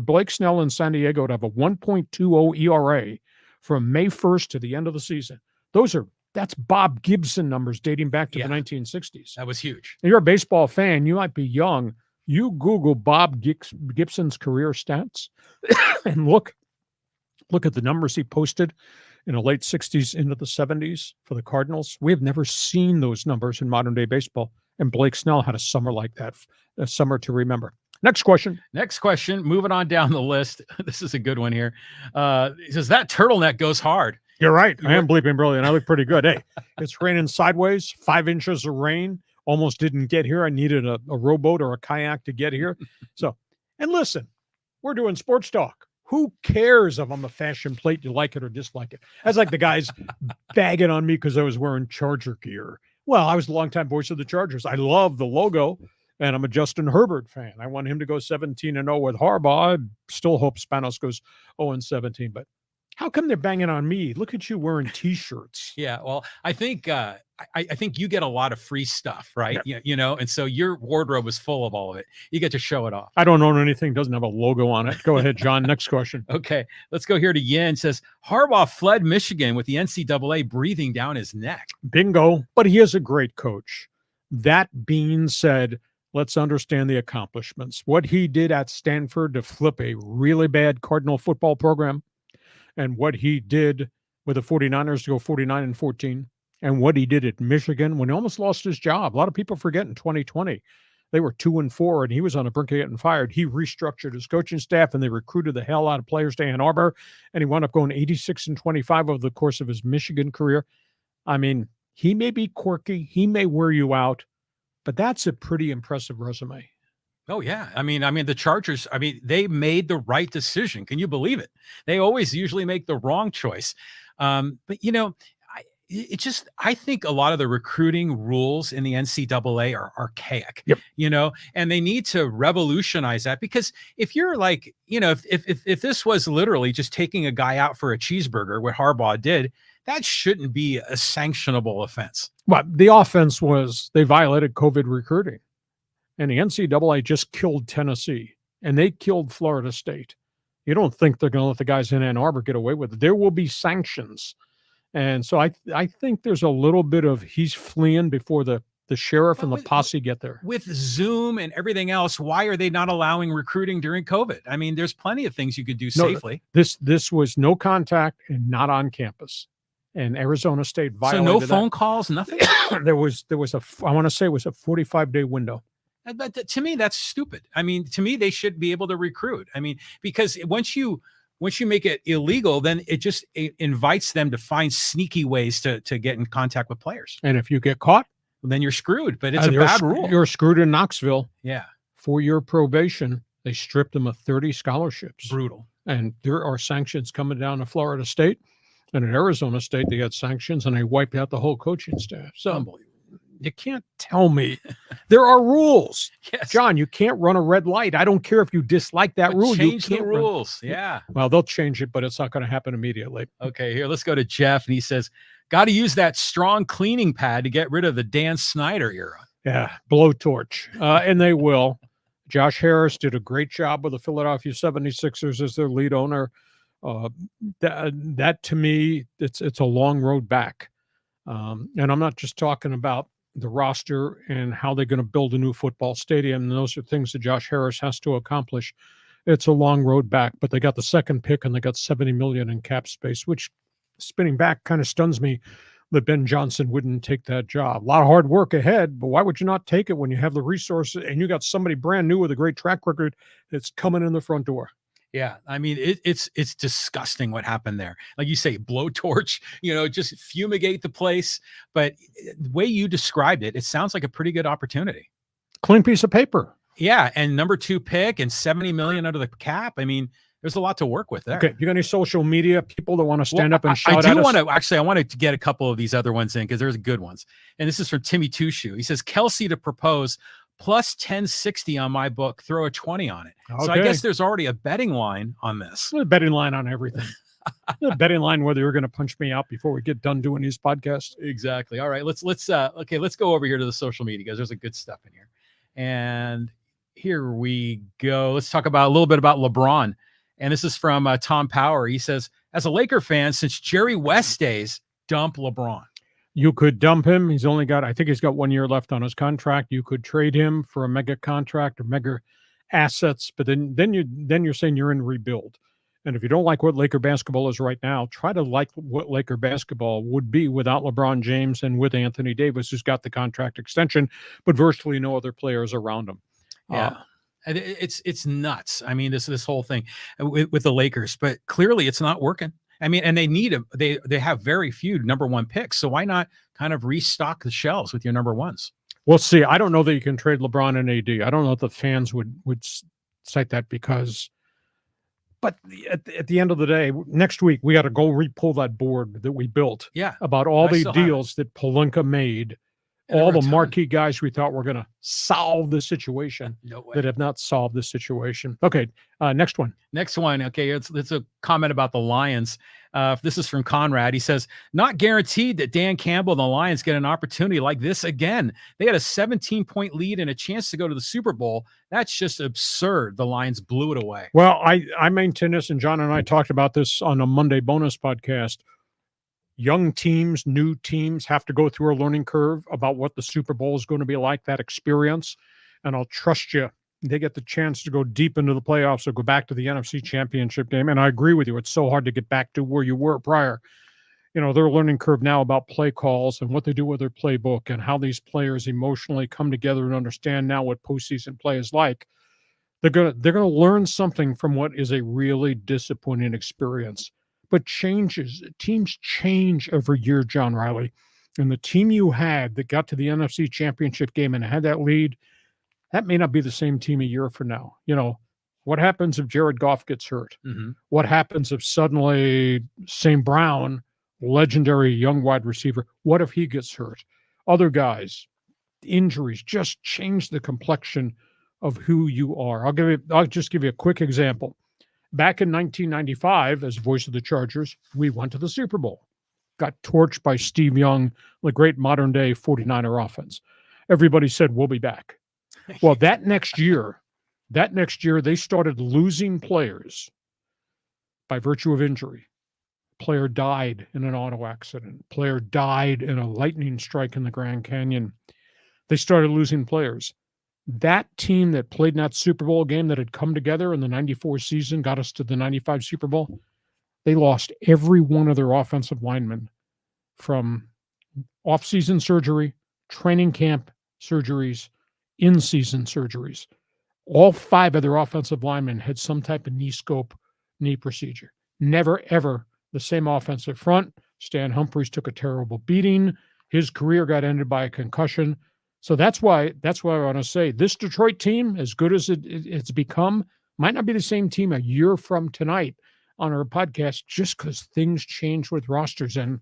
Blake Snell in San Diego to have a 1.20 ERA from May 1st to the end of the season, that's Bob Gibson numbers dating back to the 1960s. That was huge. You're a baseball fan. You might be young. You Google Bob Gibson's career stats and look at the numbers he posted in the late 60s into the 70s for the Cardinals. We have never seen those numbers in modern day baseball. And Blake Snell had a summer like that, a summer to remember. Next question. Moving on down the list. This is a good one here. He says, that turtleneck goes hard. You're right. I am bleeping brilliant. I look pretty good. Hey, it's raining sideways, 5 inches of rain. Almost didn't get here. I needed a rowboat or a kayak to get here. So, and listen, we're doing sports talk. Who cares if I'm a fashion plate, you like it or dislike it? That's like the guys bagging on me because I was wearing Charger gear. Well, I was a longtime voice of the Chargers. I love the logo. And I'm a Justin Herbert fan. I want him to go 17-0 with Harbaugh. I still hope Spanos goes 0-17. But how come they're banging on me? Look at you wearing T-shirts. Yeah, well, I think I think you get a lot of free stuff, right? Yeah. And so your wardrobe is full of all of it. You get to show it off. I don't own anything. Doesn't have a logo on it. Go ahead, John. Next question. Okay, let's go here to Yin. Says, Harbaugh fled Michigan with the NCAA breathing down his neck. Bingo. But he is a great coach. That being said, let's understand the accomplishments. What he did at Stanford to flip a really bad Cardinal football program, and what he did with the 49ers to go 49-14, and what he did at Michigan when he almost lost his job. A lot of people forget in 2020, they were 2-4, and he was on the brink of getting fired. He restructured his coaching staff, and they recruited the hell out of players to Ann Arbor, and he wound up going 86-25 over the course of his Michigan career. I mean, he may be quirky, he may wear you out, but that's a pretty impressive resume. Oh yeah. I mean, the Chargers, they made the right decision. Can you believe it? They always usually make the wrong choice. But you know, I think a lot of the recruiting rules in the NCAA are archaic, Yep. you know, and they need to revolutionize that, because if you're like, you know, if this was literally just taking a guy out for a cheeseburger, what Harbaugh did, that shouldn't be a sanctionable offense. But the offense was they violated COVID recruiting. And the NCAA just killed Tennessee, and they killed Florida State. You don't think they're going to let the guys in Ann Arbor get away with it. There will be sanctions. And so I think there's a little bit of he's fleeing before the sheriff and the posse get there. With Zoom and everything else, why are they not allowing recruiting during COVID? I mean, there's plenty of things you could do safely. This was no contact and not on campus. And Arizona State violated So no phone calls, nothing? There was I want to say it was a 45-day window. But to me, that's stupid. I mean, to me, they should be able to recruit. I mean, because once you make it illegal, then it invites them to find sneaky ways to get in contact with players. And if you get caught, then you're screwed. But it's a bad rule. You're screwed in Knoxville. Yeah. 4-year probation. They stripped them of 30 scholarships. Brutal. And there are sanctions coming down to Florida State. And at Arizona State, they got sanctions and they wiped out the whole coaching staff. So unbelievable. You can't tell me there are rules. Yes. John, you can't run a red light. I don't care if you dislike that rule. Change you can't the rules. Yeah. Well, they'll change it, but it's not going to happen immediately. Okay, here, let's go to Jeff. And he says, got to use that strong cleaning pad to get rid of the Dan Snyder era. Yeah, blowtorch. And they will. Josh Harris did a great job with the Philadelphia 76ers as their lead owner. That to me, it's a long road back. And I'm not just talking about the roster and how they're going to build a new football stadium. And those are things that Josh Harris has to accomplish. It's a long road back, but they got the second pick and they got $70 million in cap space, which, spinning back, kind of stuns me that Ben Johnson wouldn't take that job. A lot of hard work ahead, but why would you not take it when you have the resources and you got somebody brand new with a great track record that's coming in the front door? Yeah, I mean, it's disgusting what happened there. Like you say, blowtorch, you know, just fumigate the place. But the way you described it, it sounds like a pretty good opportunity. Clean piece of paper. Yeah, and number 2 pick and $70 million under the cap. I mean, there's a lot to work with there. Okay, you got any social media people that want to stand up and shout at us? I wanted to get a couple of these other ones in because there's good ones. And this is from Timmy Tushu. He says, Kelsey to propose plus 1060 on my book, throw a 20 on it. Okay. So I guess there's already a betting line on this. A betting line on everything. A betting line whether you're going to punch me out before we get done doing these podcasts. Exactly. All right, let's go over here to the social media because there's a good stuff in here. And here we go. Let's talk about a little bit about LeBron. And this is from Tom Power. He says, as a Laker fan, since Jerry West days, dump LeBron. You could dump him. I think he's got 1 year left on his contract. You could trade him for a mega contract or mega assets, but then you're saying you're in rebuild. And if you don't like what Laker basketball is right now, try to like what Laker basketball would be without LeBron James and with Anthony Davis, who's got the contract extension, but virtually no other players around him. Yeah. It's nuts. I mean, this whole thing with the Lakers, but clearly it's not working. I mean, and they have very few number 1 picks. So why not kind of restock the shelves with your number 1s? We'll see. I don't know that you can trade LeBron and AD. I don't know if the fans would cite that but at the end of the day, next week, we got to go re-pull that board that we built. Yeah. About all the deals that Pelinka made. All the marquee guys we thought were going to solve the situation that have not solved the situation. Okay, next one. Okay, it's a comment about the Lions. This is from Conrad. He says, not guaranteed that Dan Campbell and the Lions get an opportunity like this again. They had a 17-point lead and a chance to go to the Super Bowl. That's just absurd. The Lions blew it away. Well, I maintain this, and John and I talked about this on a Monday bonus podcast. Young teams, new teams have to go through a learning curve about what the Super Bowl is going to be like, that experience. And I'll trust you. They get the chance to go deep into the playoffs or go back to the NFC Championship game. And I agree with you. It's so hard to get back to where you were prior. You know, they're learning curve now about play calls and what they do with their playbook and how these players emotionally come together and understand now what postseason play is like. They're gonna learn something from what is a really disappointing experience. But teams change every year, John Riley. and the team you had that got to the NFC Championship game and had that lead, that may not be the same team a year from now. You know, what happens if Jared Goff gets hurt? What happens if suddenly St. Brown, legendary young wide receiver, what if he gets hurt? Other guys, injuries just change the complexion of who you are. I'll just give you a quick example. Back in 1995, as voice of the Chargers, we went to the Super Bowl. Got torched by Steve Young, the great modern-day 49er offense. Everybody said, we'll be back. Well, that next year, they started losing players by virtue of injury. Player died in an auto accident. Player died in a lightning strike in the Grand Canyon. They started losing players. That team that played in that Super Bowl game that had come together in the 94 season, got us to the 95 Super Bowl, they lost every one of their offensive linemen from off-season surgery, training camp surgeries, in-season surgeries. All 5 of their offensive linemen had some type of knee scope, knee procedure. Never, ever the same offensive front. Stan Humphries took a terrible beating. His career got ended by a concussion. So that's why I want to say this Detroit team, as good as it's become, might not be the same team a year from tonight on our podcast, just because things change with rosters. And,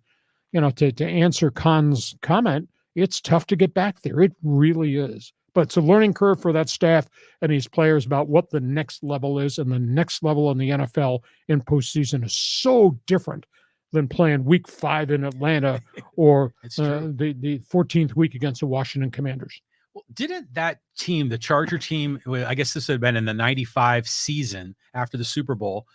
you know, to answer Khan's comment, it's tough to get back there. It really is. But it's a learning curve for that staff and these players about what the next level is. And the next level in the NFL in postseason is so different than playing week 5 in Atlanta or the 14th week against the Washington Commanders. Well, didn't that team, the Charger team, I guess this had been in the 95 season after the Super Bowl,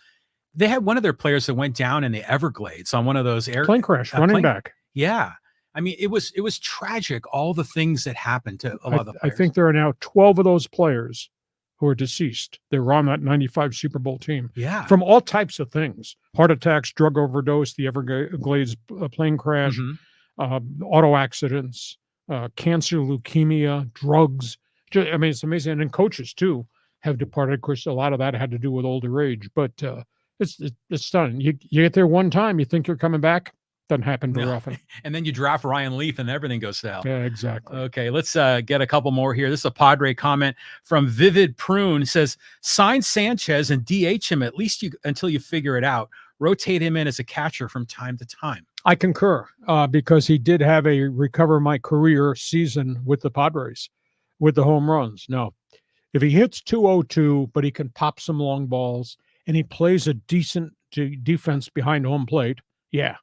they had one of their players that went down in the Everglades on one of those plane crash, running back. Yeah. I mean, it was tragic, all the things that happened to a lot of the players. I think there are now 12 of those players who are deceased. They were on that 95 Super Bowl team. Yeah. From all types of things. Heart attacks, drug overdose, the Everglades plane crash, auto accidents, cancer, leukemia, drugs. I mean, it's amazing. And then coaches, too, have departed. Of course, a lot of that had to do with older age. But it's stunning. You get there one time, you think you're coming back. Doesn't happen very often. And then you draft Ryan Leaf and everything goes to hell. Yeah, exactly. Okay, let's get a couple more here. This is a Padre comment from Vivid Prune. It says, sign Sanchez and DH him at least until you figure it out. Rotate him in as a catcher from time to time. I concur because he did have a recover my career season with the Padres with the home runs. Now, if he hits 202, but he can pop some long balls and he plays a decent defense behind home plate, yeah.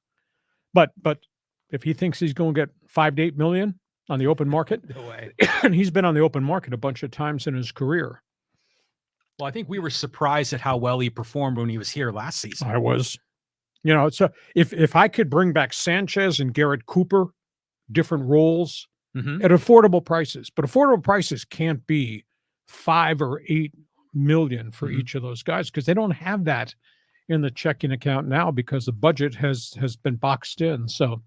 But if he thinks he's going to get 5 to 8 million on the open market, no way. And he's been on the open market a bunch of times in his career. Well, I think we were surprised at how well he performed when he was here last season. I was. You know, so if I could bring back Sanchez and Garrett Cooper, different roles at affordable prices, but affordable prices can't be 5 or 8 million for each of those guys because they don't have that in the checking account now because the budget has been boxed in. So,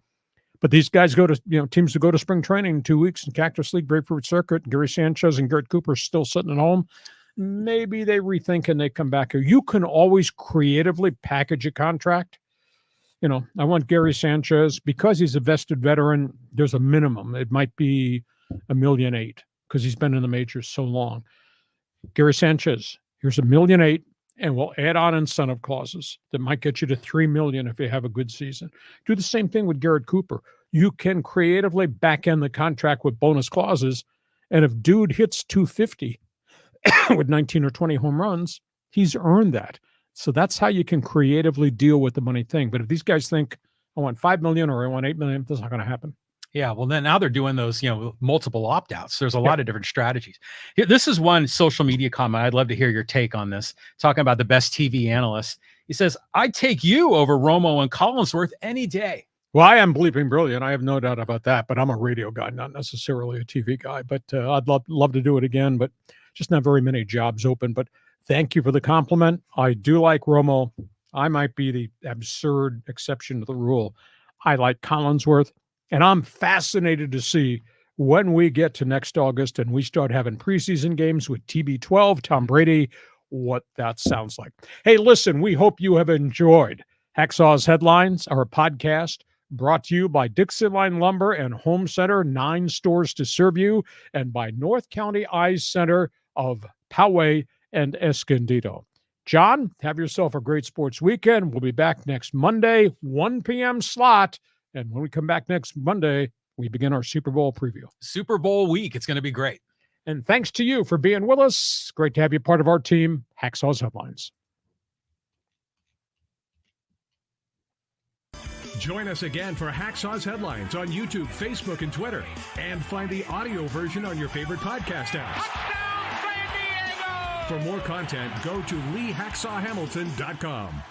but these guys go to, teams who go to spring training in 2 weeks in Cactus League, Grapefruit Circuit, Gary Sanchez and Garrett Cooper still sitting at home. Maybe they rethink and they come back here. You can always creatively package a contract. I want Gary Sanchez because he's a vested veteran. There's a minimum. It might be $1.8 million because he's been in the majors so long. Gary Sanchez, here's $1.8 million. And we'll add on incentive clauses that might get you to $3 million if you have a good season. Do the same thing with Garrett Cooper. You can creatively back end the contract with bonus clauses. And if dude hits 250 with 19 or 20 home runs, he's earned that. So that's how you can creatively deal with the money thing. But if these guys think, I want $5 million or I want $8 million, that's not going to happen. Yeah, well, then now they're doing those, multiple opt-outs. There's a lot of different strategies. Here, this is one social media comment. I'd love to hear your take on this. Talking about the best TV analyst. He says, I'd take you over Romo and Collinsworth any day. Well, I am bleeping brilliant. I have no doubt about that, but I'm a radio guy, not necessarily a TV guy. But I'd love to do it again, but just not very many jobs open. But thank you for the compliment. I do like Romo. I might be the absurd exception to the rule. I like Collinsworth. And I'm fascinated to see when we get to next August and we start having preseason games with TB12, Tom Brady, what that sounds like. Hey, listen, we hope you have enjoyed Hacksaw's Headlines, our podcast. Brought to you by DIXIELINE Lumber and Home Center, 9 stores to serve you, and by North County Eye Center of Poway and Escondido. John, have yourself a great sports weekend. We'll be back next Monday, 1 p.m. slot. And when we come back next Monday, we begin our Super Bowl preview. Super Bowl week. It's going to be great. And thanks to you for being with us. Great to have you part of our team, Hacksaw's Headlines. Join us again for Hacksaw's Headlines on YouTube, Facebook, and Twitter. And find the audio version on your favorite podcast apps. For more content, go to LeeHacksawHamilton.com.